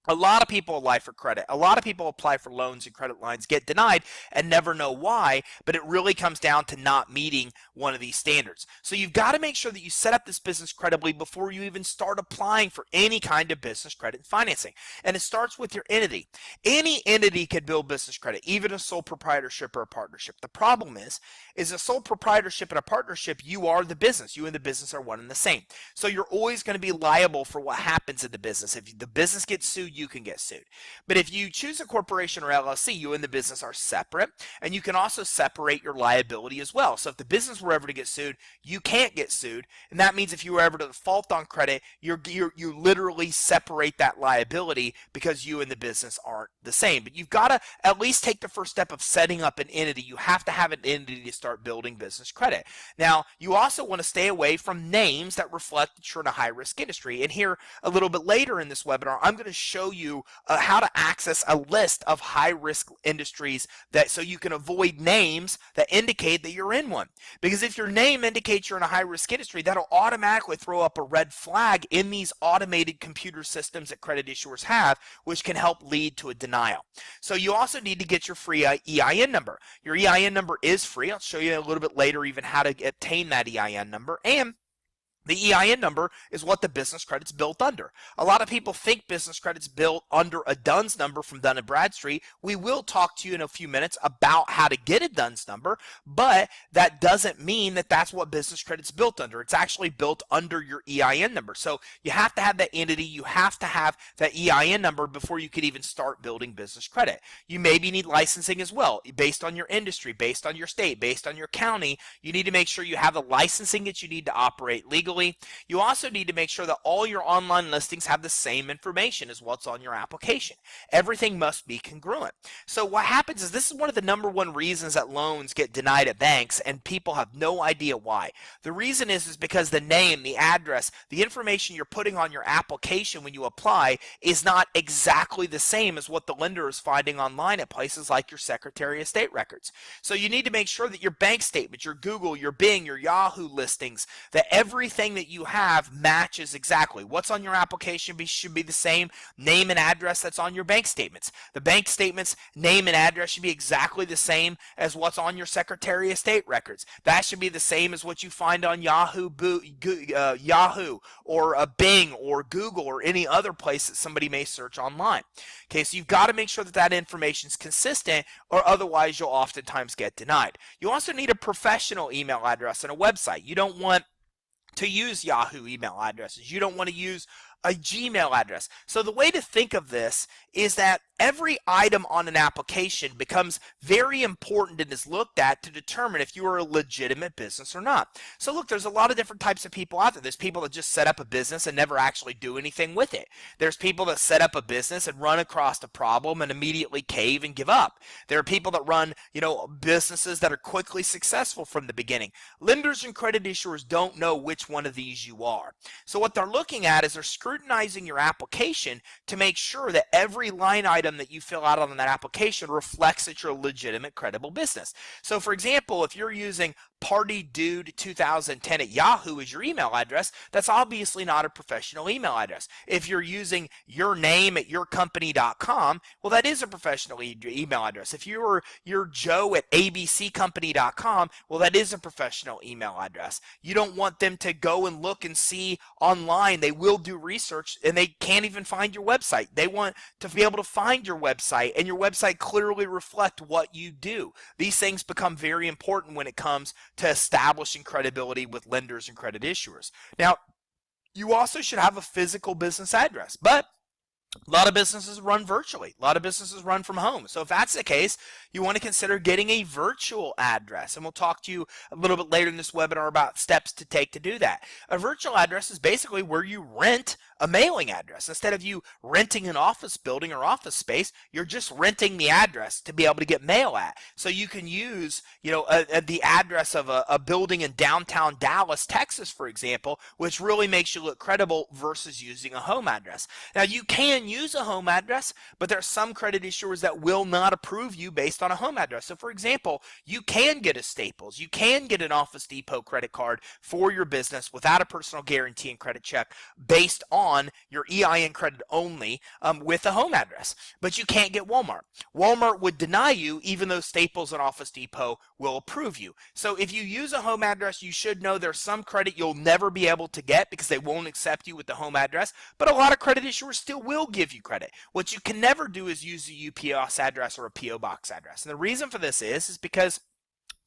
a lot of people apply for credit. A lot of people apply for loans and credit lines, get denied, and never know why, but it really comes down to not meeting one of these standards. So you've got to make sure that you set up this business credibly before you even start applying for any kind of business credit and financing. And it starts with your entity. Any entity can build business credit, even a sole proprietorship or a partnership. The problem is a sole proprietorship and a partnership, you are the business. You and the business are one and the same. So you're always going to be liable for what happens in the business. If the business gets sued, you can get sued. But if you choose a corporation or LLC, you and the business are separate, and you can also separate your liability as well. So if the business were ever to get sued, you can't get sued, and that means if you were ever to default on credit, you literally separate that liability because you and the business aren't the same. But you've got to at least take the first step of setting up an entity. You have to have an entity to start building business credit. Now, you also want to stay away from names that reflect that you're in a high-risk industry. And here, a little bit later in this webinar, I'm going to show you how to access a list of high-risk industries so you can avoid names that indicate that you're in one. Because if your name indicates you're in a high-risk industry, that'll automatically throw up a red flag in these automated computer systems that credit issuers have, which can help lead to a denial. So you also need to get your free EIN number. Your EIN number is free. I'll show you a little bit later even how to obtain that EIN number. And The EIN number is what the business credit's built under. A lot of people think business credit's built under a DUNS number from Dun & Bradstreet. We will talk to you in a few minutes about how to get a DUNS number, but that doesn't mean that that's what business credit's built under. It's actually built under your EIN number. So you have to have that entity, you have to have that EIN number before you could even start building business credit. You maybe need licensing as well, based on your industry, based on your state, based on your county. You need to make sure you have the licensing that you need to operate legally. You also need to make sure that all your online listings have the same information as what's on your application. Everything must be congruent. So what happens is this is one of the #1 reasons that loans get denied at banks, and people have no idea why. The reason is because the name, the address, the information you're putting on your application when you apply is not exactly the same as what the lender is finding online at places like your Secretary of State records. So you need to make sure that your bank statement, your Google, your Bing, your Yahoo listings, that everything that you have matches exactly. What's on your application should be the same name and address that's on your bank statements. The bank statements name and address should be exactly the same as what's on your Secretary of State records. That should be the same as what you find on Yahoo or Bing or Google or any other place that somebody may search online. Okay, so you've got to make sure that that information is consistent, or otherwise you'll oftentimes get denied. You also need a professional email address and a website. You don't want to use Yahoo email addresses. You don't want to use a Gmail address. So the way to think of this is that every item on an application becomes very important and is looked at to determine if you are a legitimate business or not. So look, there's a lot of different types of people out there. There's people that just set up a business and never actually do anything with it. There's people that set up a business and run across a problem and immediately cave and give up. There are people that run, businesses that are quickly successful from the beginning. Lenders and credit issuers don't know which one of these you are. So what they're looking at is they're scrutinizing your application to make sure that every line item that you fill out on that application reflects that you're a legitimate, credible business. So for example, if you're using PartyDude2010 at Yahoo as your email address, that's obviously not a professional email address. If you're using your name at yourcompany.com, well, that is a professional email address. If you're Joe at abccompany.com, well, that is a professional email address. You don't want them to go and look and see online. They will do research and they can't even find your website. They want to be able to find your website and your website clearly reflect what you do. These things become very important when it comes to establishing credibility with lenders and credit issuers. Now, you also should have a physical business address, but a lot of businesses run virtually. A lot of businesses run from home. So if that's the case, you want to consider getting a virtual address. And we'll talk to you a little bit later in this webinar about steps to take to do that. A virtual address is basically where you rent a mailing address. Instead of you renting an office building or office space, you're just renting the address to be able to get mail at. So you can use, the address of a building in downtown Dallas, Texas, for example, which really makes you look credible versus using a home address. Now, you can use a home address, but there are some credit issuers that will not approve you based on a home address. So for example, you can get a Staples, you can get an Office Depot credit card for your business without a personal guarantee and credit check based on your EIN credit only with a home address. But you can't get Walmart. Walmart would deny you even though Staples and Office Depot will approve you. So if you use a home address, you should know there's some credit you'll never be able to get because they won't accept you with the home address, but a lot of credit issuers still will give you credit. What you can never do is use a UPS address or a PO box address. And the reason for this is because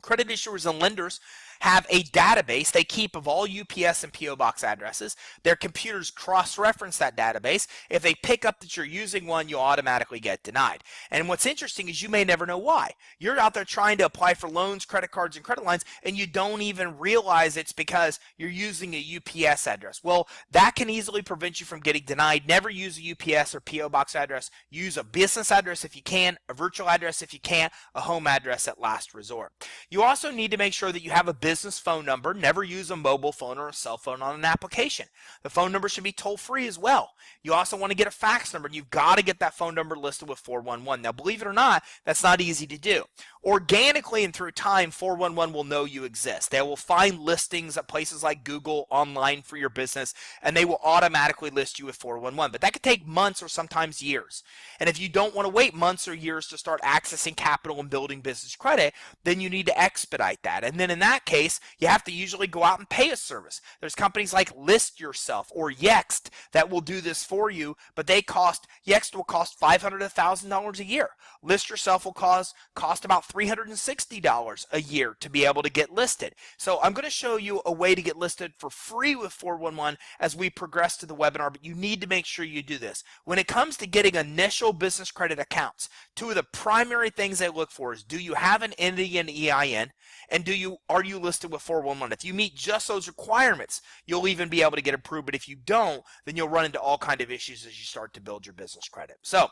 credit issuers and lenders have a database they keep of all UPS and PO box addresses. Their computers cross-reference that database. If they pick up that you're using one, you'll automatically get denied. And what's interesting is you may never know why. You're out there trying to apply for loans, credit cards, and credit lines, and you don't even realize it's because you're using a UPS address. Well, that can easily prevent you from getting denied. Never use a UPS or PO box address. Use a business address if you can, a virtual address if you can't, a home address at last resort. You also need to make sure that you have a business phone number. Never use a mobile phone or a cell phone on an application. The phone number should be toll-free as well. You also want to get a fax number, and you've got to get that phone number listed with 411. Now, believe it or not, that's not easy to do. Organically and through time, 411 will know you exist. They will find listings at places like Google online for your business, and they will automatically list you with 411. But that could take months or sometimes years. And if you don't want to wait months or years to start accessing capital and building business credit, then you need to expedite that. And then in that case, case, you have to usually go out and pay a service. There's companies like List Yourself or Yext that will do this for you, but Yext will cost $500 to $1,000 a year. List Yourself will cost about $360 a year to be able to get listed. So I'm going to show you a way to get listed for free with 411 as we progress to the webinar, but you need to make sure you do this. When it comes to getting initial business credit accounts, two of the primary things they look for is, do you have an Indian EIN, and are you listed with 411? If you meet just those requirements, you'll even be able to get approved, but if you don't, then you'll run into all kinds of issues as you start to build your business credit. So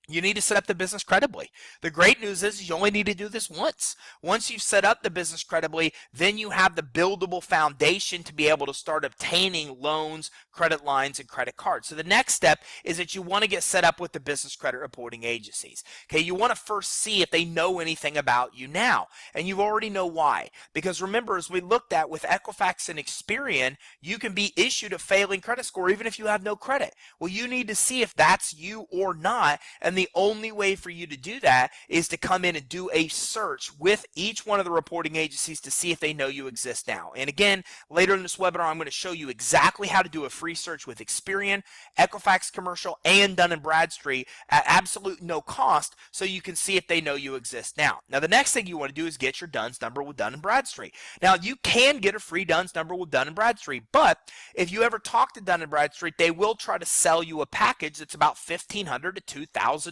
you need to set up the business credibly. The great news is you only need to do this once. Once you've set up the business credibly, then you have the buildable foundation to be able to start obtaining loans, credit lines, and credit cards. So the next step is that you want to get set up with the business credit reporting agencies. Okay, you want to first see if they know anything about you now, and you already know why. Because remember, as we looked at with Equifax and Experian, you can be issued a failing credit score even if you have no credit. Well, you need to see if that's you or not, and the only way for you to do that is to come in and do a search with each one of the reporting agencies to see if they know you exist now. And again, later in this webinar, I'm going to show you exactly how to do a free search with Experian, Equifax Commercial, and Dun & Bradstreet at absolute no cost, so you can see if they know you exist now. Now, the next thing you want to do is get your DUNS number with Dun & Bradstreet. Now, you can get a free DUNS number with Dun & Bradstreet, but if you ever talk to Dun & Bradstreet, they will try to sell you a package that's about $1,500 to $2,000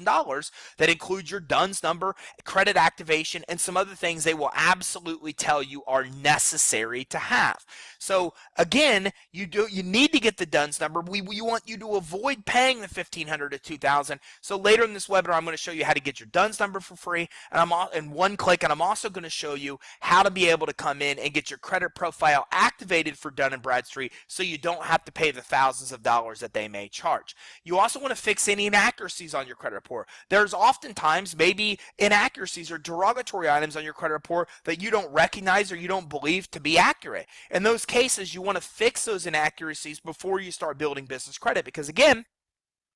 that includes your DUNS number, credit activation, and some other things they will absolutely tell you are necessary to have. So again, you need to get the DUNS number. We want you to avoid paying the $1,500 to $2,000. So later in this webinar, I'm going to show you how to get your DUNS number for free, and in one click, and I'm also going to show you how to be able to come in and get your credit profile activated for Dun & Bradstreet, so you don't have to pay the thousands of dollars that they may charge. You also want to fix any inaccuracies on your credit report. There's oftentimes maybe inaccuracies or derogatory items on your credit report that you don't recognize or you don't believe to be accurate. In those cases, you want to fix those inaccuracies before you start building business credit, because again,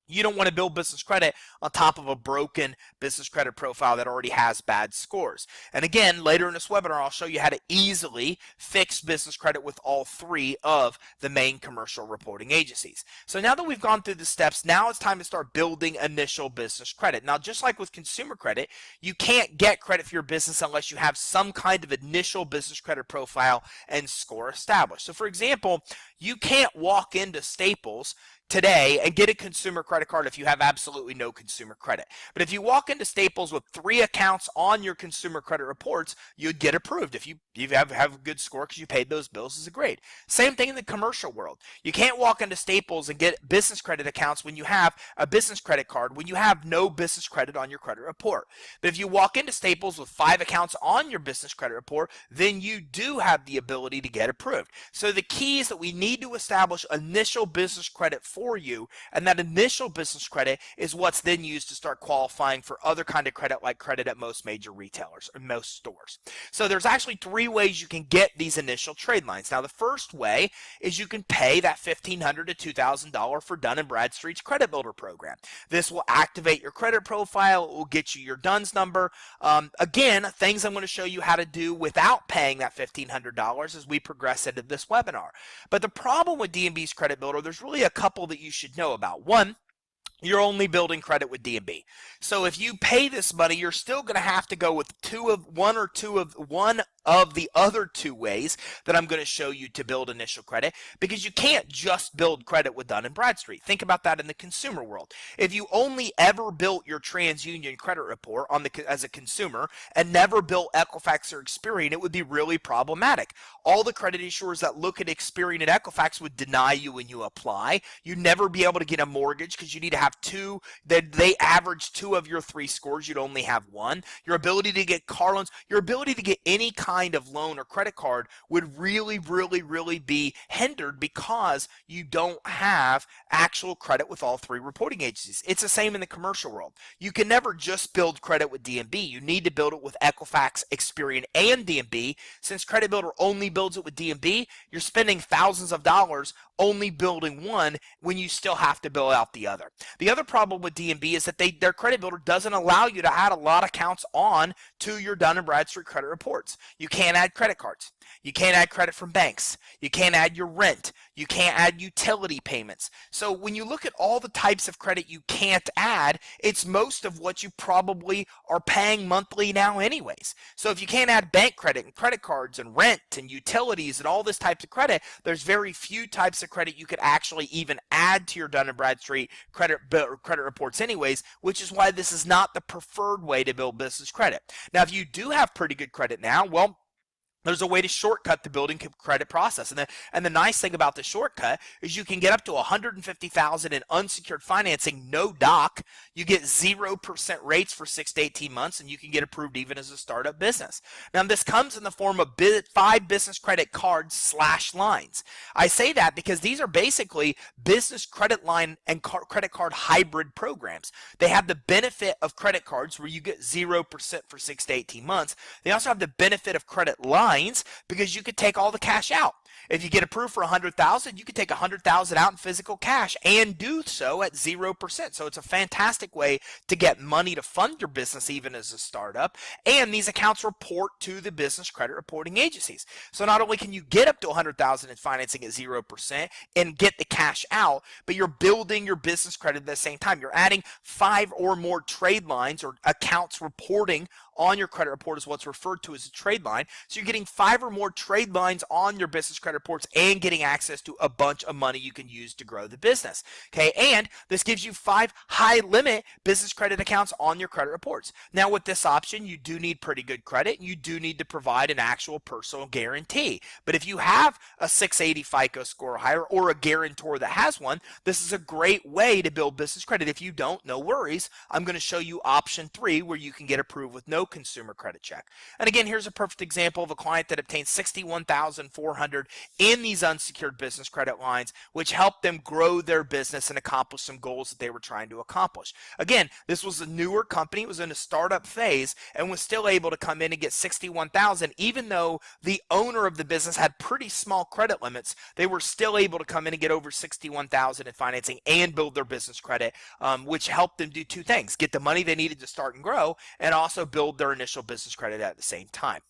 you don't want to build business credit on top of a broken business credit profile that already has bad scores. And again, later in this webinar, I'll show you how to easily fix business credit with all three of the main commercial reporting agencies. So now that we've gone through the steps, now it's time to start building initial business credit. Now, just like with consumer credit, you can't get credit for your business unless you have some kind of initial business credit profile and score established. So for example, you can't walk into Staples today and get a consumer credit card if you have absolutely no consumer credit. But if you walk into Staples with 3 accounts on your consumer credit reports, you'd get approved if you have a good score because you paid those bills as a grade. Same thing in the commercial world. You can't walk into Staples and get business credit accounts when you have a business credit card when you have no business credit on your credit report. But if you walk into Staples with 5 accounts on your business credit report, then you do have the ability to get approved. So the key is that we need to establish initial business credit for you, and that initial business credit is what's then used to start qualifying for other kind of credit, like credit at most major retailers or most stores. So there's actually 3 ways you can get these initial trade lines. Now, the first way is you can pay that $1,500 to $2,000 for Dun & Bradstreet's Credit Builder program. This will activate your credit profile. It will get you your DUNS number. Again, things I'm going to show you how to do without paying that $1,500 as we progress into this webinar. But the problem with D&B's Credit Builder, there's really a couple that you should know about. One, you're only building credit with D&B. So if you pay this money, you're still going to have to go with one of the other 2 ways that I'm going to show you to build initial credit, because you can't just build credit with Dun & Bradstreet. Think about that in the consumer world. If you only ever built your TransUnion credit report as a consumer and never built Equifax or Experian, it would be really problematic. All the credit issuers that look at Experian and Equifax would deny you when you apply. You'd never be able to get a mortgage because you need to have 2. They average 2 of your 3 scores. You'd only have 1. Your ability to get car loans, your ability to get any kind of loan or credit card would really be hindered because you don't have actual credit with all 3 reporting agencies. It's the same in the commercial world. You can never just build credit with D&B. You need to build it with Equifax, Experian, and D&B. Since Credit Builder only builds it with D&B, you're spending thousands of dollars only building one when you still have to build out the other. The other problem with D&B is that their Credit Builder doesn't allow you to add a lot of accounts on to your Dun & Bradstreet credit reports. You can't add credit cards. You can't add credit from banks. You can't add your rent. You can't add utility payments. So when you look at all the types of credit you can't add, it's most of what you probably are paying monthly now anyways. So if you can't add bank credit and credit cards and rent and utilities and all this types of credit, there's very few types of credit you could actually even add to your Dun & Bradstreet credit reports anyways, which is why this is not the preferred way to build business credit. Now, if you do have pretty good credit now, well, there's a way to shortcut the building credit process. And the nice thing about the shortcut is you can get up to $150,000 in unsecured financing, no doc. You get 0% rates for 6 to 18 months, and you can get approved even as a startup business. Now, this comes in the form of 5 business credit cards / lines. I say that because these are basically business credit line and credit card hybrid programs. They have the benefit of credit cards where you get 0% for 6 to 18 months. They also have the benefit of credit lines because you could take all the cash out. If you get approved for $100,000, you could take $100,000 out in physical cash and do so at 0%. So it's a fantastic way to get money to fund your business even as a startup. And these accounts report to the business credit reporting agencies. So not only can you get up to $100,000 in financing at 0% and get the cash out, but you're building your business credit at the same time. You're adding 5 or more trade lines or accounts reporting on your credit report is what's referred to as a trade line. So you're getting 5 or more trade lines on your business credit reports and getting access to a bunch of money you can use to grow the business. Okay, and this gives you 5 high limit business credit accounts on your credit reports. Now with this option, you do need pretty good credit. You do need to provide an actual personal guarantee. But if you have a 680 FICO score or higher or a guarantor that has one, this is a great way to build business credit. If you don't, no worries. I'm going to show you option 3 where you can get approved with no consumer credit check. And again, here's a perfect example of a client that obtained $61,400 in these unsecured business credit lines, which helped them grow their business and accomplish some goals that they were trying to accomplish. Again, this was a newer company, it was in a startup phase, and was still able to come in and get $61,000, even though the owner of the business had pretty small credit limits. They were still able to come in and get over $61,000 in financing and build their business credit, which helped them do 2 things: get the money they needed to start and grow, and also build their initial business credit at the same time.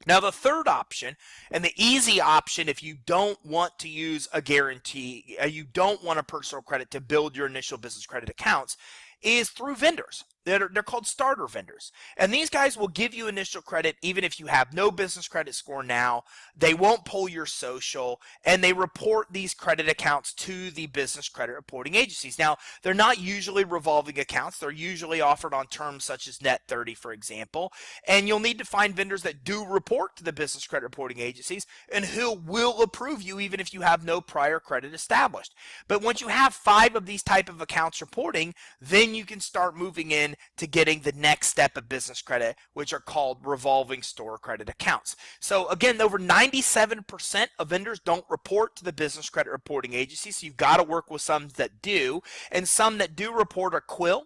Now, the third option, and the easy option if you don't want to use a guarantee, you don't want a personal credit to build your initial business credit accounts, is through vendors. They're called starter vendors. And these guys will give you initial credit even if you have no business credit score now. They won't pull your social, and they report these credit accounts to the business credit reporting agencies. Now, they're not usually revolving accounts. They're usually offered on terms such as net 30, for example. And you'll need to find vendors that do report to the business credit reporting agencies and who will approve you even if you have no prior credit established. But once you have 5 of these type of accounts reporting, then you can start moving in to getting the next step of business credit, which are called revolving store credit accounts. So again, over 97% of vendors don't report to the business credit reporting agency, so you've got to work with some that do, and some that do report are Quill,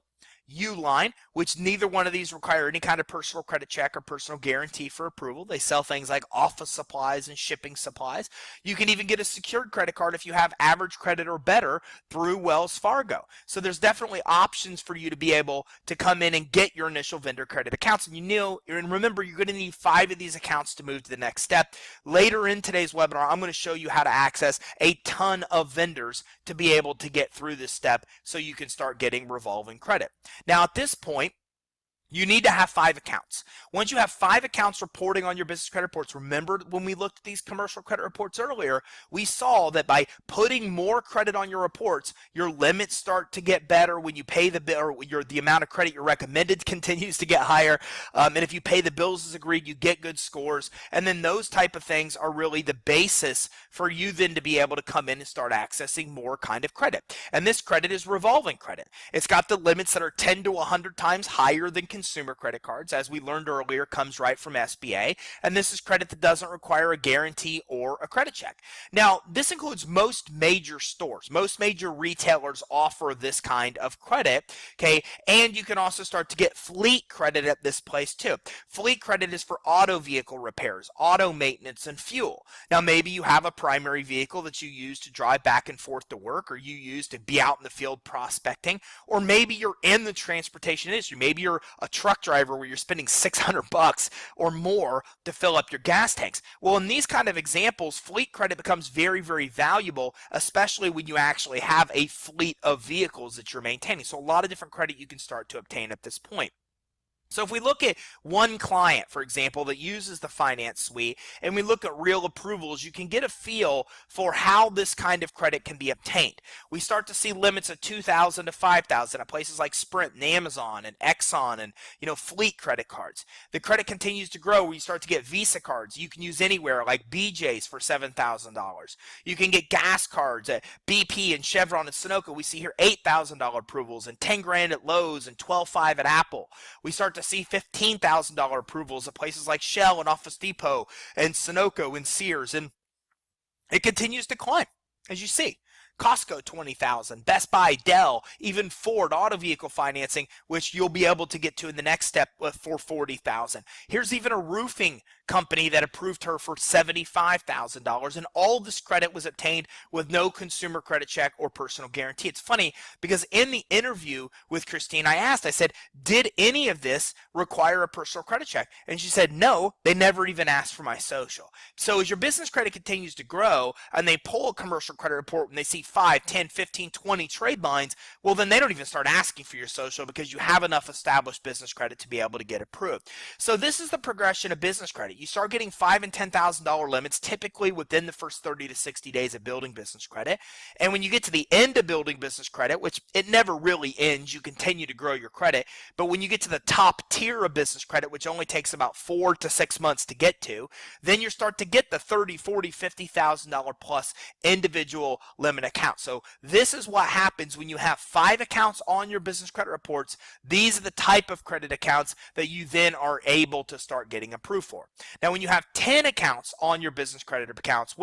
Uline, which neither one of these require any kind of personal credit check or personal guarantee for approval. They sell things like office supplies and shipping supplies. You can even get a secured credit card if you have average credit or better through Wells Fargo. So there's definitely options for you to be able to come in and get your initial vendor credit accounts. And remember, you're going to need 5 of these accounts to move to the next step. Later in today's webinar, I'm going to show you how to access a ton of vendors to be able to get through this step so you can start getting revolving credit. Now, at this point, you need to have 5 accounts. Once you have 5 accounts reporting on your business credit reports, remember when we looked at these commercial credit reports earlier, we saw that by putting more credit on your reports, your limits start to get better. When you pay the bill, or the amount of credit you're recommended continues to get higher. And if you pay the bills as agreed, you get good scores. And then those type of things are really the basis for you then to be able to come in and start accessing more kind of credit. And this credit is revolving credit. It's got the limits that are 10 to 100 times higher than consumer credit cards, as we learned earlier, comes right from SBA, and this is credit that doesn't require a guarantee or a credit check. Now, this includes most major stores. Most major retailers offer this kind of credit, okay? And you can also start to get fleet credit at this place too. Fleet credit is for auto vehicle repairs, auto maintenance, and fuel. Now, maybe you have a primary vehicle that you use to drive back and forth to work, or you use to be out in the field prospecting, or maybe you're in the transportation industry. Maybe you're a a truck driver where you're spending $600 or more to fill up your gas tanks. Well, in these kind of examples, fleet credit becomes very, very valuable, especially when you actually have a fleet of vehicles that you're maintaining. So a lot of different credit you can start to obtain at this point. So if we look at one client, for example, that uses the finance suite, and we look at real approvals, you can get a feel for how this kind of credit can be obtained. We start to see limits of $2,000 to $5,000 at places like Sprint and Amazon and Exxon and fleet credit cards. The credit continues to grow where you start to get Visa cards you can use anywhere, like BJ's for $7,000. You can get gas cards at BP and Chevron and Sunoco. We see here $8,000 approvals and 10 grand at Lowe's and 12.5 at Apple. We start to see $15,000 approvals at places like Shell and Office Depot and Sunoco and Sears, and it continues to climb, as you see. Costco, $20,000, Best Buy, Dell, even Ford auto vehicle financing, which you'll be able to get to in the next step for $40,000. Here's even a roofing company that approved her for $75,000, and all this credit was obtained with no consumer credit check or personal guarantee. It's funny because in the interview with Christine, I said, did any of this require a personal credit check? And she said, no, they never even asked for my social. So as your business credit continues to grow and they pull a commercial credit report when they see 5, 10, 15, 20 trade lines, well, then they don't even start asking for your social because you have enough established business credit to be able to get approved. So this is the progression of business credit. You start getting $5,000 and $10,000 limits typically within the first 30 to 60 days of building business credit. And when you get to the end of building business credit, which it never really ends, you continue to grow your credit. But when you get to the top tier of business credit, which only takes about 4 to 6 months to get to, then you start to get the $30,000, $40,000, $50,000 plus individual limit account. So this is what happens when you have 5 accounts on your business credit reports. These are the type of credit accounts that you then are able to start getting approved for. Now, when you have 10 accounts on your business credit accounts,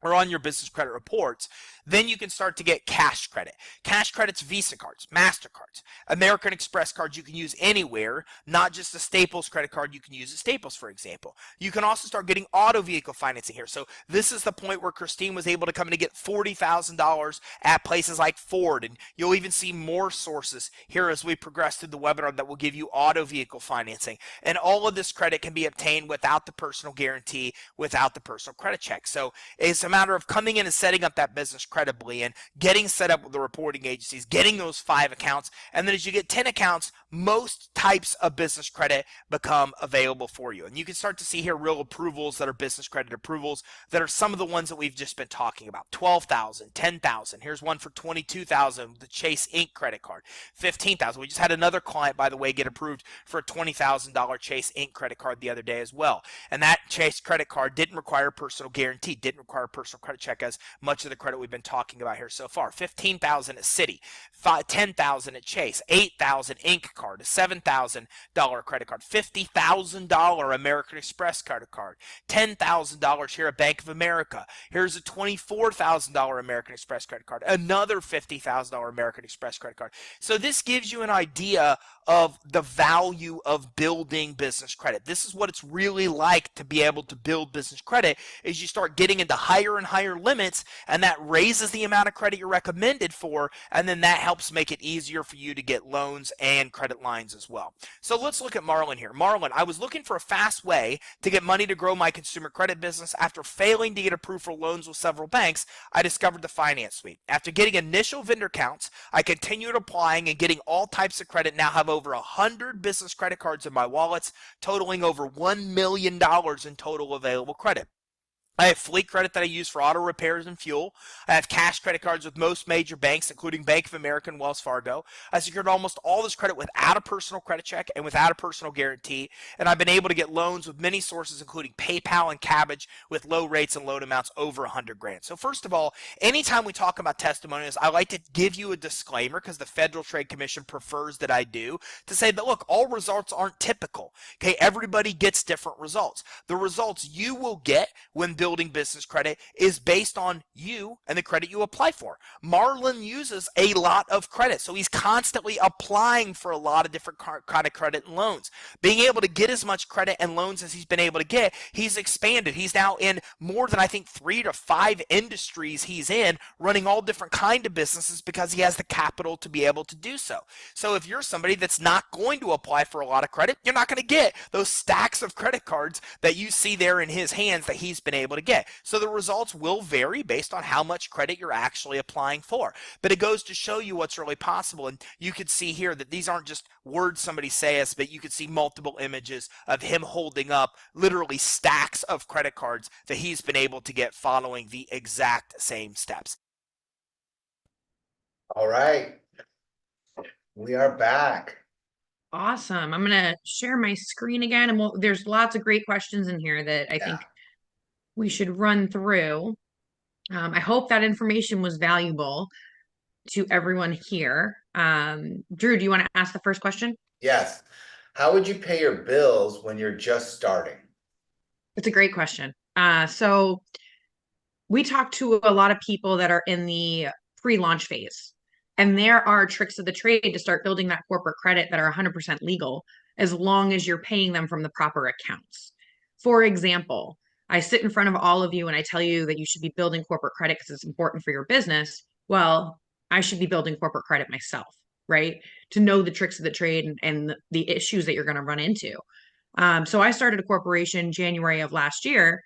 or on your business credit reports, then you can start to get cash credit. Cash credit's Visa cards, MasterCards, American Express cards you can use anywhere, not just a Staples credit card you can use at Staples, for example. You can also start getting auto vehicle financing here. So this is the point where Christine was able to come in and get $40,000 at places like Ford, and you'll even see more sources here as we progress through the webinar that will give you auto vehicle financing. And all of this credit can be obtained without the personal guarantee, without the personal credit check. So it's a matter of coming in and setting up that business credibly and getting set up with the reporting agencies, getting those 5 accounts, and then as you get 10 accounts, most types of business credit become available for you. And you can start to see here real approvals that are business credit approvals that are some of the ones that we've just been talking about. $12,000, $10,000. Here's one for $22,000, the Chase Inc. credit card. $15,000. We just had another client, by the way, get approved for a $20,000 Chase Inc. credit card the other day as well. And that Chase credit card didn't require a personal guarantee, didn't require a personal credit check as much of the credit we've been talking about here so far. $15,000 at Citi, $10,000 at Chase, $8,000 Inc. card, a $7,000 credit card, $50,000 American Express credit card, $10,000 here at Bank of America. Here's a $24,000 American Express credit card, another $50,000 American Express credit card. So this gives you an idea of the value of building business credit. This is what it's really like to be able to build business credit, is you start getting into higher and higher limits, and that raises the amount of credit you're recommended for, and then that helps make it easier for you to get loans and credit lines as well. So let's look at Marlon here. Marlon, I was looking for a fast way to get money to grow my consumer credit business. After failing to get approved for loans with several banks, I discovered the finance suite. After getting initial vendor counts, I continued applying and getting all types of credit. Now have over 100 business credit cards in my wallets, totaling over $1 million in total available credit. I have fleet credit that I use for auto repairs and fuel. I have cash credit cards with most major banks, including Bank of America and Wells Fargo. I secured almost all this credit without a personal credit check and without a personal guarantee. And I've been able to get loans with many sources, including PayPal and Cabbage, with low rates and loan amounts over 100 grand. So first of all, anytime we talk about testimonials, I like to give you a disclaimer, because the Federal Trade Commission prefers that I do, to say that, look, all results aren't typical. Okay, everybody gets different results. The results you will get when building building business credit is based on you and the credit you apply for. Marlon uses a lot of credit, so he's constantly applying for a lot of different kind of credit and loans. Being able to get as much credit and loans as he's been able to get, he's expanded. He's now in more than, I think, 3 to 5 industries he's in, running all different kind of businesses because he has the capital to be able to do so. So if you're somebody that's not going to apply for a lot of credit, you're not going to get those stacks of credit cards that you see there in his hands that he's been able to get. So the results will vary based on how much credit you're actually applying for. But it goes to show you what's really possible. And you could see here that these aren't just words somebody says, but you could see multiple images of him holding up literally stacks of credit cards that he's been able to get following the exact same steps. All right. We are back. Awesome. I'm going to share my screen again, and there's lots of great questions in here that I think we should run through. I hope that information was valuable to everyone here. Drew, do you want to ask the first question? Yes. How would you pay your bills when you're just starting? It's a great question. So we talk to a lot of people that are in the pre-launch phase, and there are tricks of the trade to start building that corporate credit that are 100% legal, as long as you're paying them from the proper accounts. For example, I sit in front of all of you and I tell you that you should be building corporate credit because it's important for your business. Well, I should be building corporate credit myself, right? To know the tricks of the trade and the issues that you're going to run into. So I started a corporation January of last year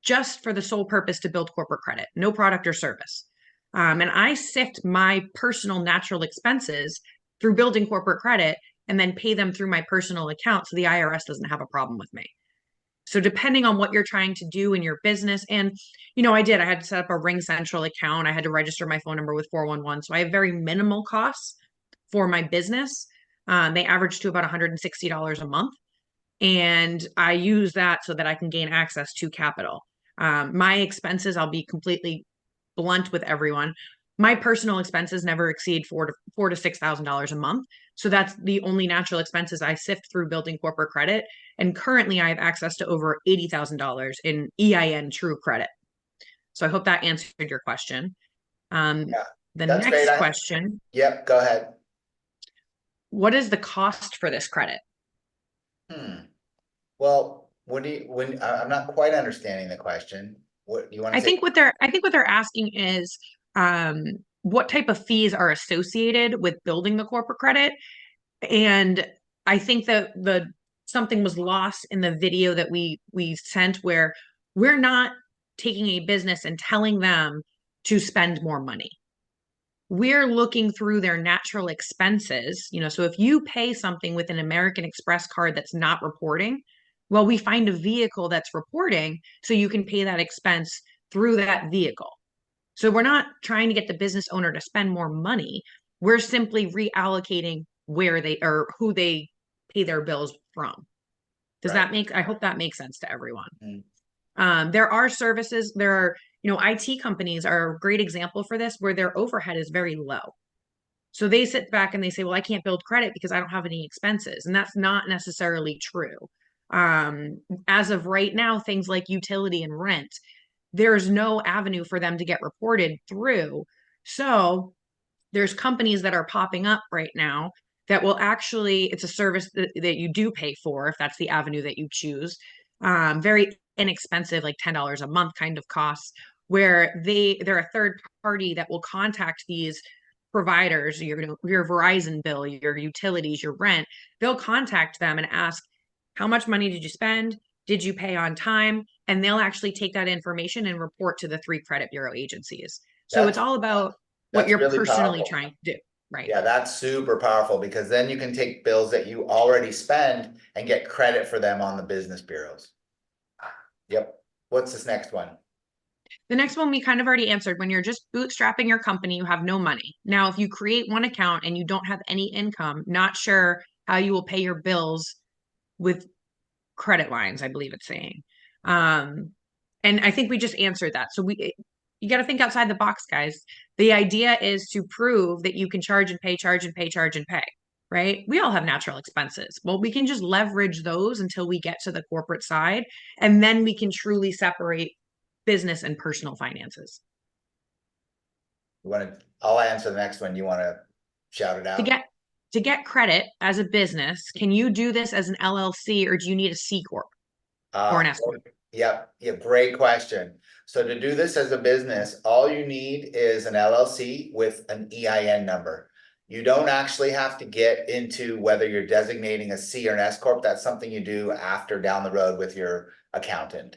just for the sole purpose to build corporate credit, no product or service. And I sift my personal natural expenses through building corporate credit and then pay them through my personal account so the IRS doesn't have a problem with me. So depending on what you're trying to do in your business, and I had to set up a Ring Central account. I had to register my phone number with 411. So I have very minimal costs for my business. They average to about $160 a month. And I use that so that I can gain access to capital. My expenses, I'll be completely blunt with everyone. My personal expenses never exceed $4,000 to $6,000 a month. So that's the only natural expenses I sift through building corporate credit. And currently I have access to over $80,000 in EIN true credit. So I hope that answered your question. The that's next great. question. Yep, go ahead. What is the cost for this credit? Well, I'm not quite understanding the question. What do you want to say? I think what they're asking is what type of fees are associated with building the corporate credit. And I think that something was lost in the video that we sent, where we're not taking a business and telling them to spend more money. We're looking through their natural expenses. So if you pay something with an American Express card that's not reporting, well, we find a vehicle that's reporting so you can pay that expense through that vehicle. So we're not trying to get the business owner to spend more money. We're simply reallocating where they or who they pay their bills from. I hope that makes sense to everyone. There are services, IT companies are a great example for this, where their overhead is very low. So they sit back and they say, well, I can't build credit because I don't have any expenses. And that's not necessarily true. As of right now, things like utility and rent, there's no avenue for them to get reported through. So there's companies that are popping up right now that will it's a service that you do pay for if that's the avenue that you choose. Very inexpensive, like $10 a month kind of costs, where they're a third party that will contact these providers, your Verizon bill, your utilities, your rent. They'll contact them and ask, how much money did you spend? Did you pay on time? And they'll actually take that information and report to the 3 credit bureau agencies. So it's all about what you're really personally powerful. trying to do. Right. Yeah, that's super powerful, because then you can take bills that you already spend and get credit for them on the business bureaus. Yep. What's this next one? The next one we kind of already answered. When you're just bootstrapping your company, you have no money. Now, if you create one account and you don't have any income, not sure how you will pay your bills with credit lines, I believe it's saying. And I think we just answered that. So you got to think outside the box, guys. The idea is to prove that you can charge and pay, right? We all have natural expenses. Well, we can just leverage those until we get to the corporate side, and then we can truly separate business and personal finances. I'll answer the next one. You want to shout it To out? get credit as a business, can you do this as an LLC or do you need a C corp or an S corp? Yep, great question. So to do this as a business, all you need is an LLC with an EIN number. You don't actually have to get into whether you're designating a C or an S corp. That's something you do after down the road with your accountant.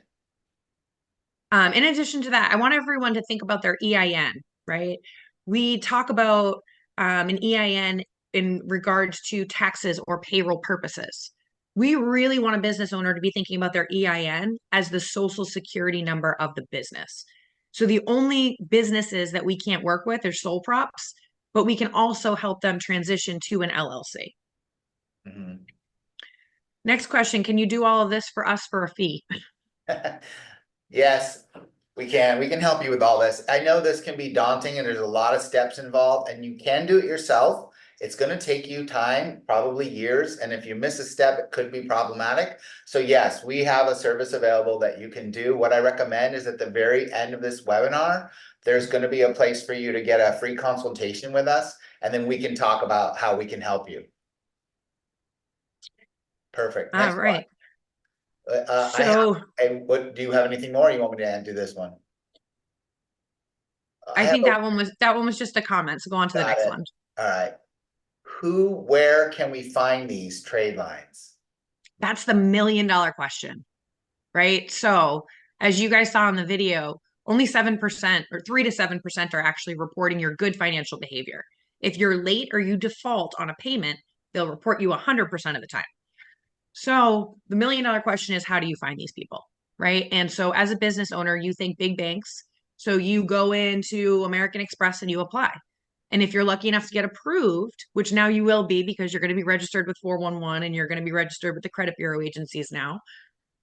In addition to that, I want everyone to think about their EIN, right? We talk about an EIN in regards to taxes or payroll purposes. We really want a business owner to be thinking about their EIN as the social security number of the business. So the only businesses that we can't work with are sole props, but we can also help them transition to an LLC. Mhm. Next question, can you do all of this for us for a fee? Yes, we can. We can help you with all this. I know this can be daunting and there's a lot of steps involved and you can do it yourself. It's going to take you time, probably years. And if you miss a step, it could be problematic. So yes, we have a service available that you can do. What I recommend is at the very end of this webinar, there's going to be a place for you to get a free consultation with us. And then we can talk about how we can help you. Perfect. All Next right. one. So What do you have anything more? Or you want me to do this one? I think that one was just a comment. So go on to the Got next it. one. All right. Where can we find these trade lines? That's the $1 million question, right? So as you guys saw in the video, only 7% or 3 to 7% are actually reporting your good financial behavior. If you're late or you default on a payment, they'll report you 100% of the time. So the $1 million question is, how do you find these people, right? And so as a business owner, you think big banks. So you go into American Express and you apply. And if you're lucky enough to get approved, which now you will be because you're going to be registered with 411 and you're going to be registered with the credit bureau agencies now.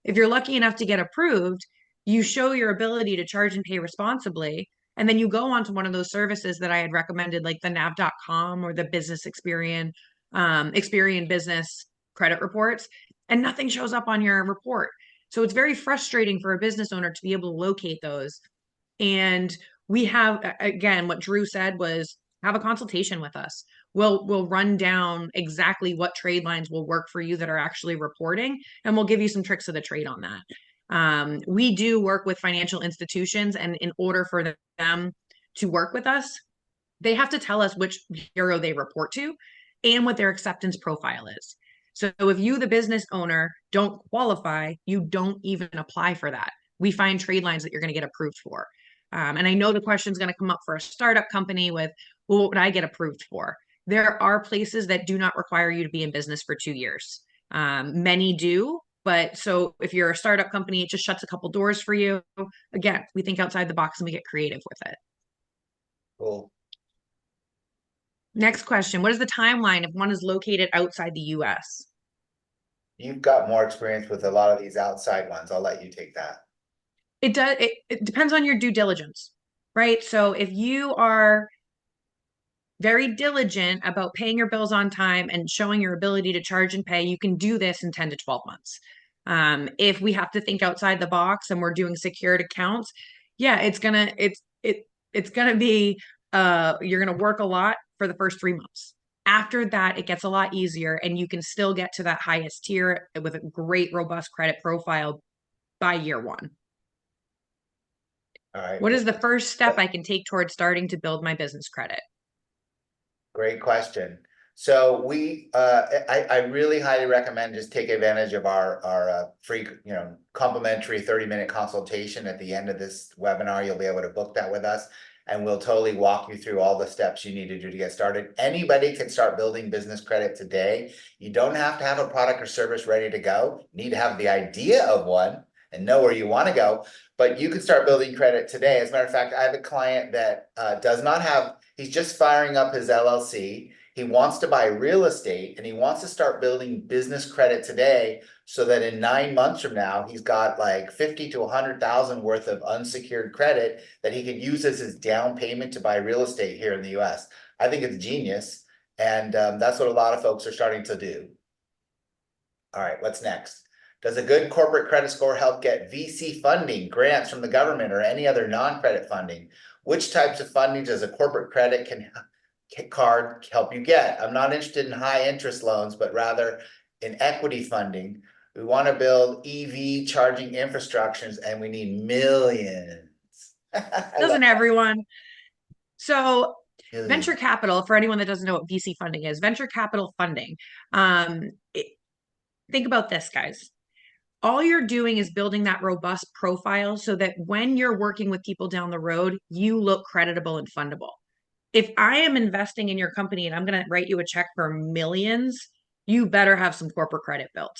If you're lucky enough to get approved, you show your ability to charge and pay responsibly. And then you go onto one of those services that I had recommended, like the nav.com or the business Experian business credit reports, and nothing shows up on your report. So it's very frustrating for a business owner to be able to locate those. And we have, again, what Drew said was have a consultation with us. We'll run down exactly what trade lines will work for you that are actually reporting, and we'll give you some tricks of the trade on that. We do work with financial institutions, and in order for them to work with us, they have to tell us which bureau they report to and what their acceptance profile is. So if you, the business owner, don't qualify, you don't even apply for that. We find trade lines that you're going to get approved for. And I know the question is going to come up for a startup company with, well, what would I get approved for? There are places that do not require you to be in business for 2 years. Many do, but so if you're a startup company, it just shuts a couple doors for you. Again, we think outside the box and we get creative with it. Cool. Next question. What is the timeline if one is located outside the US? You've got more experience with a lot of these outside ones. I'll let you take that. It depends on your due diligence, right? So if you are very diligent about paying your bills on time and showing your ability to charge and pay, you can do this in 10 to 12 months. If we have to think outside the box and we're doing secured accounts, yeah, it's gonna be you're gonna work a lot for the first 3 months. After that, it gets a lot easier and you can still get to that highest tier with a great, robust credit profile by year 1. All right. What is the first step I can take towards starting to build my business credit? Great question. So I really highly recommend just take advantage of our free, complimentary 30-minute consultation at the end of this webinar. You'll be able to book that with us and we'll totally walk you through all the steps you need to do to get started. Anybody can start building business credit today. You don't have to have a product or service ready to go. You need to have the idea of one and know where you want to go, but you can start building credit today. As a matter of fact, I have a client that he's just firing up his LLC. He wants to buy real estate and he wants to start building business credit today so that in 9 months from now, he's got like 50 to 100,000 worth of unsecured credit that he could use as his down payment to buy real estate here in the US. I think it's genius. And that's what a lot of folks are starting to do. All right, what's next? Does a good corporate credit score help get VC funding, grants from the government, or any other non-credit funding? Which types of funding does a corporate credit card help you get? I'm not interested in high interest loans, but rather in equity funding. We want to build EV charging infrastructures and we need millions. Doesn't everyone? So Millions. venture capital, for anyone that doesn't know what VC funding is, venture capital funding. Think about this, guys. All you're doing is building that robust profile so that when you're working with people down the road, you look creditable and fundable. If I am investing in your company and I'm going to write you a check for millions, you better have some corporate credit built,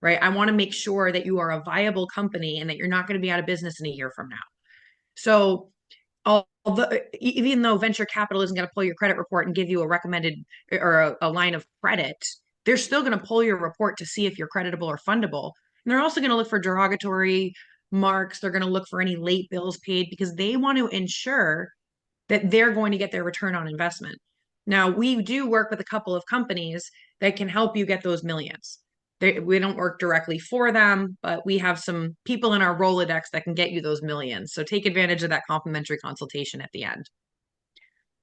right? I want to make sure that you are a viable company and that you're not going to be out of business in a year from now. So although, even though venture capital isn't going to pull your credit report and give you a recommended or a line of credit, they're still going to pull your report to see if you're creditable or fundable. And they're also going to look for derogatory marks. They're going to look for any late bills paid because they want to ensure that they're going to get their return on investment. Now, we do work with a couple of companies that can help you get those millions. We don't work directly for them, but we have some people in our Rolodex that can get you those millions. So take advantage of that complimentary consultation at the end.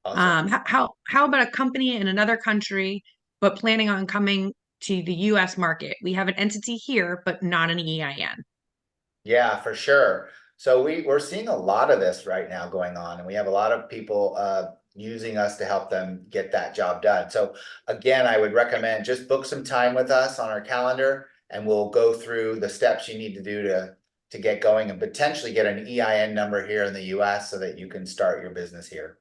Awesome. How about a company in another country, but planning on coming to the US market? We have an entity here, but not an EIN. Yeah, for sure. So we're seeing a lot of this right now going on, and we have a lot of people using us to help them get that job done. So again, I would recommend just book some time with us on our calendar, and we'll go through the steps you need to do to get going and potentially get an EIN number here in the US so that you can start your business here.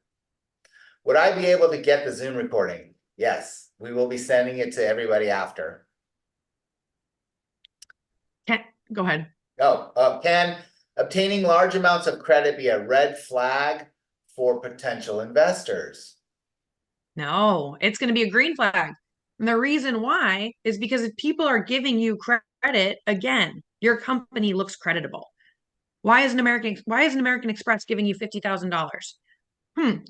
Would I be able to get the Zoom recording? Yes, we will be sending it to after. Go ahead. Can obtaining large amounts of credit be a red flag for potential investors? No, it's going to be a green flag. And the reason why is because if people are giving you credit, again, your company looks creditable. Why is an American Express giving you $50,000?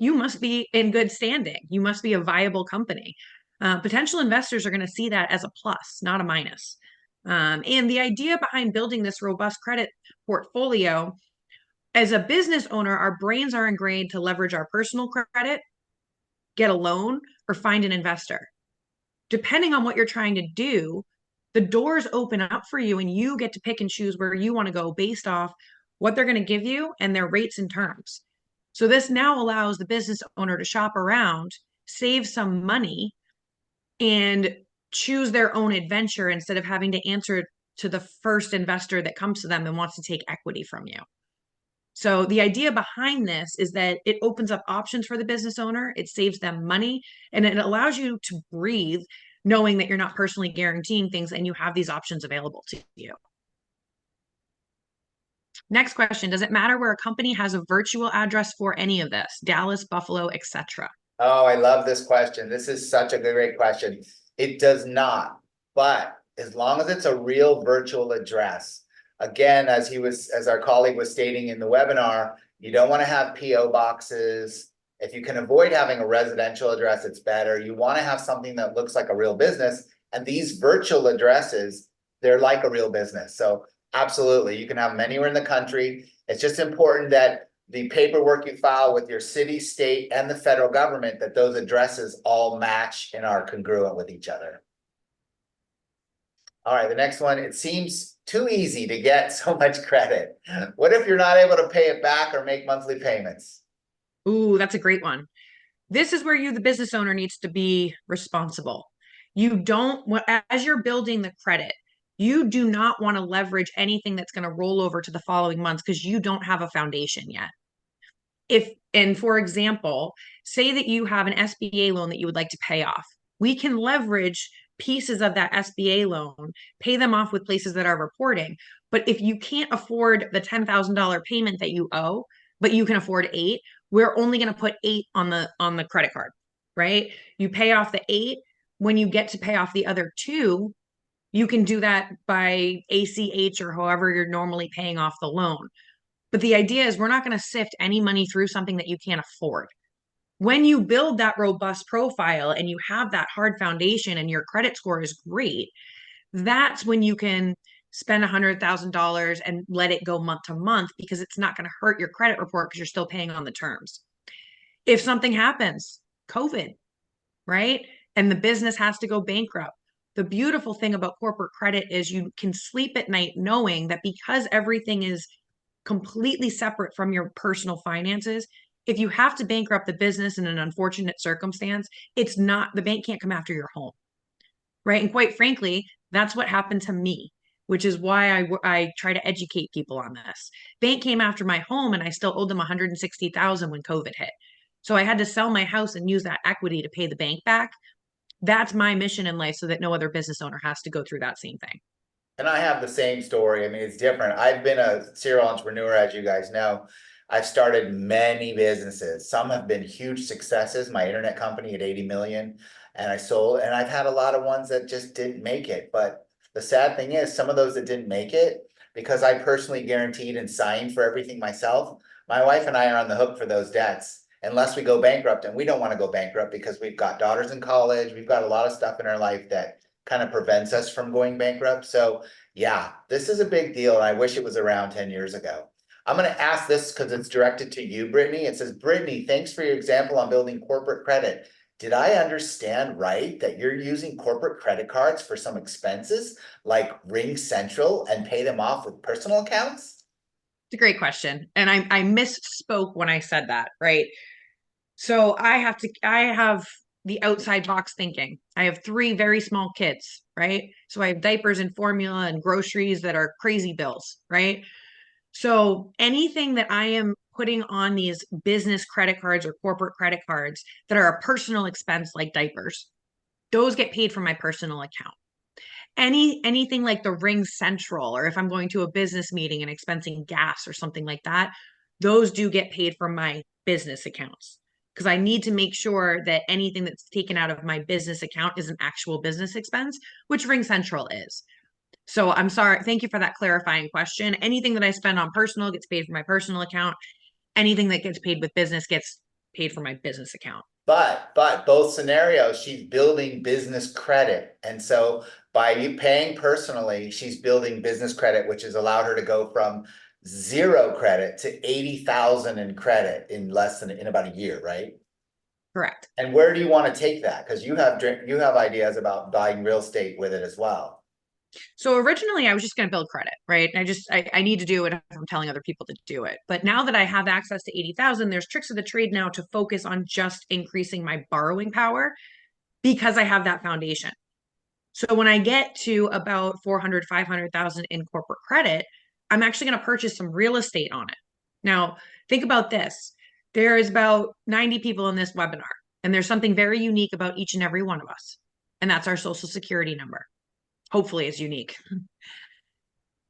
You must be in good standing. You must be a viable company. Potential investors are going to see that as a plus, not a minus. And the idea behind building this robust credit portfolio, as a business owner, our brains are ingrained to leverage our personal credit, get a loan, or find an investor. Depending on what you're trying to do, the doors open up for you and you get to pick and choose where you want to go based off what they're going to give you and their rates and terms. So this now allows the business owner to shop around, save some money, and choose their own adventure instead of having to answer to the first investor that comes to them and wants to take equity from you. So the idea behind this is that it opens up options for the business owner, it saves them money, and it allows you to breathe knowing that you're not personally guaranteeing things and you have these options available to you. Next question, does it matter where a company has a virtual address for any of this? Dallas, Buffalo, etc. Oh, I love this question. This is such a great question. It does not, but as long as it's a real virtual address, again, as our colleague was stating in the webinar, you don't want to have PO boxes. If you can avoid having a residential address, it's better. You want to have something that looks like a real business, and these virtual addresses, they're like a real business. So absolutely, you can have them anywhere in the country. It's just important that the paperwork you file with your city, state, and the federal government, that those addresses all match and are congruent with each other. All right, the next one, it seems too easy to get so much credit. What if you're not able to pay it back or make monthly payments? Ooh, that's a great one. This is where you, the business owner, needs to be responsible. You don't, as you're building the credit, you do not want to leverage anything that's going to roll over to the following months because you don't have a foundation yet. And for example, say that you have an SBA loan that you would like to pay off. We can leverage pieces of that SBA loan, pay them off with places that are reporting. But if you can't afford the $10,000 payment that you owe, but you can afford 8, we're only going to put 8 on the credit card, right? You pay off the 8. When you get to pay off the other 2, you can do that by ACH or however you're normally paying off the loan. But the idea is we're not going to sift any money through something that you can't afford. When you build that robust profile and you have that hard foundation and your credit score is great, that's when you can spend $100,000 and let it go month to month because it's not going to hurt your credit report because you're still paying on the terms. If something happens, COVID, right? And the business has to go bankrupt. The beautiful thing about corporate credit is you can sleep at night knowing that because everything is completely separate from your personal finances, if you have to bankrupt the business in an unfortunate circumstance, it's not, the bank can't come after your home, right? And quite frankly, that's what happened to me, which is why I try to educate people on this. Bank came after my home and I still owed them 160,000 when COVID hit. So I had to sell my house and use that equity to pay the bank back. That's my mission in life so that no other business owner has to go through that same thing. And I have the same story. I mean, it's different. I've been a serial entrepreneur, as you guys know. I've started many businesses. Some have been huge successes. My internet company at 80 million, and I sold, and I've had a lot of ones that just didn't make it. But the sad thing is, some of those that didn't make it, because I personally guaranteed and signed for everything myself, my wife and I are on the hook for those debts unless we go bankrupt. And we don't want to go bankrupt because we've got daughters in college. We've got a lot of stuff in our life that kind of prevents us from going bankrupt. So yeah, this is a big deal, and I wish it was around 10 years ago. I'm going to ask this because it's directed to you, Brittany. It says, Brittany, thanks for your example on building corporate credit. Did I understand right that you're using corporate credit cards for some expenses like Ring Central and pay them off with personal accounts? It's a great question. And I misspoke when I said that, right? So I have the outside box thinking. I have three very small kids, right? So I have diapers and formula and groceries that are crazy bills, right? So anything that I am putting on these business credit cards or corporate credit cards that are a personal expense like diapers, those get paid from my personal account. Anything like the Ring Central, or if I'm going to a business meeting and expensing gas or something like that, those do get paid from my business accounts because I need to make sure that anything that's taken out of my business account is an actual business expense, which Ring Central is. So I'm sorry. Thank you for that clarifying question. Anything that I spend on personal gets paid from my personal account. Anything that gets paid with business gets paid from my business account. But both scenarios, she's building business credit. And so by you paying personally, she's building business credit, which has allowed her to go from 0 credit to 80,000 in credit in about a year, right? Correct. And where do you want to take that? Because you have ideas about buying real estate with it as well. So originally I was just going to build credit, right? And I need to do it if I'm telling other people to do it. But now that I have access to 80,000, there's tricks of the trade now to focus on just increasing my borrowing power because I have that foundation. So when I get to about 400, 500,000 in corporate credit, I'm actually going to purchase some real estate on it. Now, think about this. There is about 90 people in this webinar, and there's something very unique about each and every one of us. And that's our social security number. Hopefully it's unique.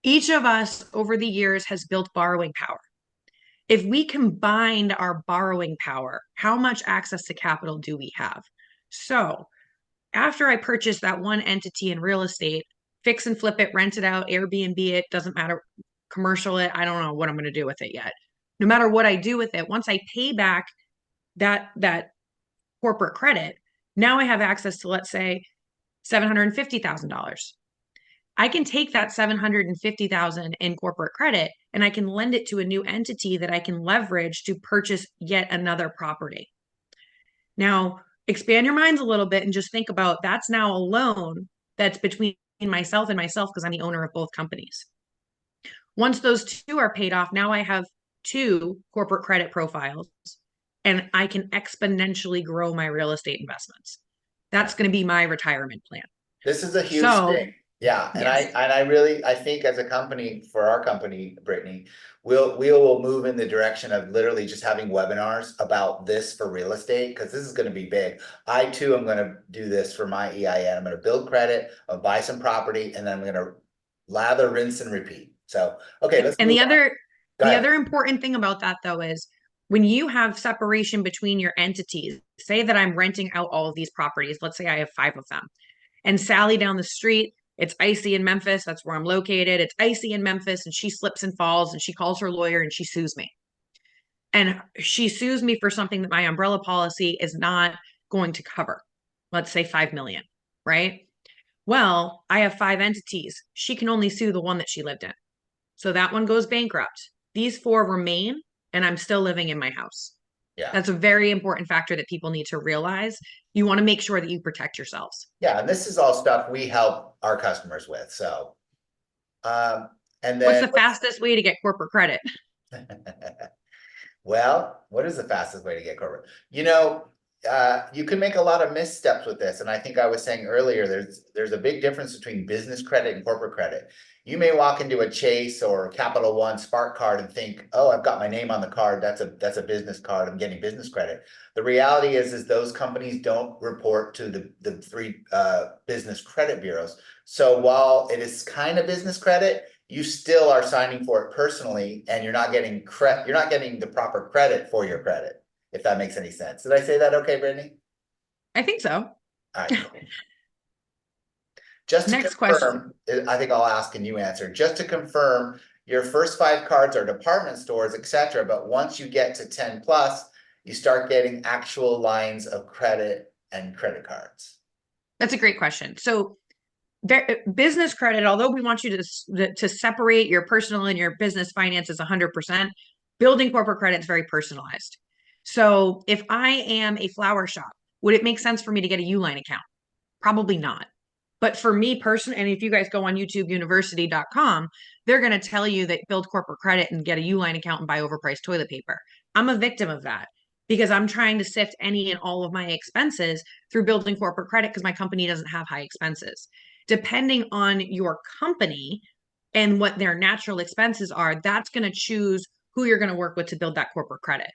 Each of us over the years has built borrowing power. If we combined our borrowing power, how much access to capital do we have? So after I purchase that one entity in real estate, fix and flip it, rent it out, Airbnb it, doesn't matter, commercial it, I don't know what I'm going to do with it yet. No matter what I do with it, once I pay back that corporate credit, now I have access to, let's say, $750,000. I can take that 750,000 in corporate credit and I can lend it to a new entity that I can leverage to purchase yet another property. Now, expand your minds a little bit and just think about that's now a loan that's between myself and myself because I'm the owner of both companies. Once those two are paid off, now I have two corporate credit profiles and I can exponentially grow my real estate investments. That's going to be my retirement plan. This is a huge thing. Yeah, and yes. I think as a company, for our company, Brittany, we will move in the direction of literally just having webinars about this for real estate, because this is going to be big. I too am going to do this for my EIN. I'm going to build credit, I'll buy some property, and then I'm going to lather, rinse, and repeat. So, okay, let's and move the other important thing about that though is when you have separation between your entities, say that I'm renting out all of these properties, let's say I have 5 of them, and Sally down the street, it's icy in Memphis. That's where I'm located. It's icy in Memphis and she slips and falls and she calls her lawyer and she sues me. And she sues me for something that my umbrella policy is not going to cover. Let's say 5 million, right? Well, I have 5 entities. She can only sue the one that she lived in. So that one goes bankrupt. These 4 remain, and I'm still living in my house. Yeah. That's a very important factor that people need to realize. You want to make sure that you protect yourselves. Yeah, and this is all stuff we help our customers with, so. And What's then. the fastest way to get corporate credit? Well, what is the fastest way to get corporate? You can make a lot of missteps with this, and I think I was saying earlier, there's a big difference between business credit and corporate credit. You may walk into a Chase or Capital One Spark card and think, oh, I've got my name on the card. That's a business card. I'm getting business credit. The reality is those companies don't report to the 3 business credit bureaus. So while it is kind of business credit, you still are signing for it personally, and you're not getting the proper credit for your credit, if that makes any sense. Did I say that okay, Brittany? I think so. All right, cool. Just to Next confirm, I think I'll ask and you answer. Just to confirm, your first 5 cards are department stores, etc. But once you get to 10 plus, you start getting actual lines of credit and credit cards. That's a great question. So business credit, although we want you to separate your personal and your business finances 100%, building corporate credit is very personalized. So if I am a flower shop, would it make sense for me to get a Uline account? Probably not. But for me personally, and if you guys go on YouTubeUniversity.com, they're going to tell you that build corporate credit and get a Uline account and buy overpriced toilet paper. I'm a victim of that because I'm trying to sift any and all of my expenses through building corporate credit because my company doesn't have high expenses. Depending on your company and what their natural expenses are, that's going to choose who you're going to work with to build that corporate credit.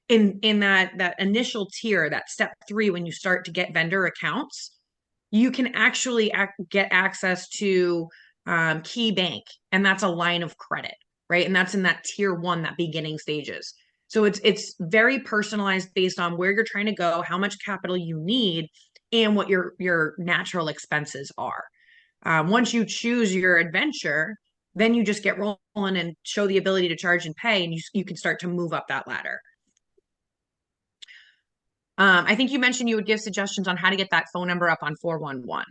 In that initial tier, that step 3, when you start to get vendor accounts, you can actually get access to Key Bank, and that's a line of credit, right? And that's in that tier 1, that beginning stages. So it's very personalized based on where you're trying to go, how much capital you need, and what your natural expenses are. Once you choose your adventure, then you just get rolling and show the ability to charge and pay, and you can start to move up that ladder. I think you mentioned you would give suggestions on how to get that phone number up on 411.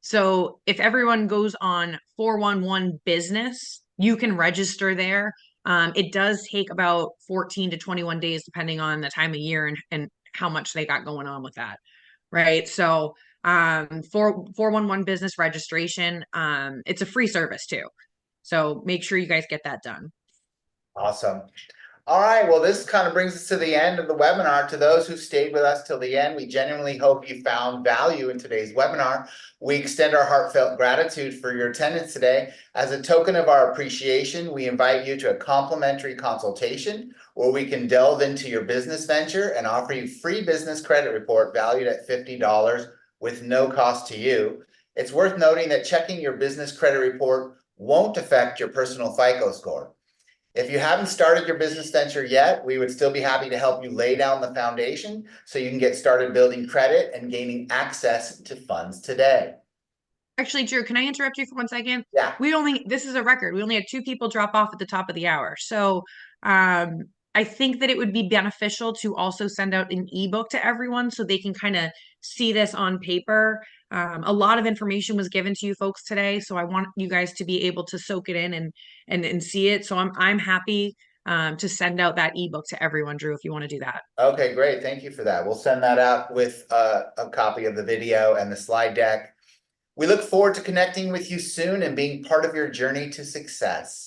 So if everyone goes on 411 business, you can register there. It does take about 14 to 21 days, depending on the time of year and how much they got going on with that. Right. So 411 business registration, it's a free service too. So make sure you guys get that done. Awesome. All right, well, this kind of brings us to the end of the webinar. To those who stayed with us till the end, we genuinely hope you found value in today's webinar. We extend our heartfelt gratitude for your attendance today. As a token of our appreciation, we invite you to a complimentary consultation where we can delve into your business venture and offer you free business credit report valued at $50 with no cost to you. It's worth noting that checking your business credit report won't affect your personal FICO score. If you haven't started your business venture yet, we would still be happy to help you lay down the foundation so you can get started building credit and gaining access to funds today. Actually, Drew, can I interrupt you for 1 second? Yeah. This is a record. We only had 2 people drop off at the top of the hour. So I think that it would be beneficial to also send out an ebook to everyone so they can kind of see this on paper. A lot of information was given to you folks today, so I want you guys to be able to soak it in and see it. So I'm happy to send out that ebook to everyone, Drew, if you want to do that. Okay, great. Thank you for that. We'll send that out with a copy of the video and the slide deck. We look forward to connecting with you soon and being part of your journey to success.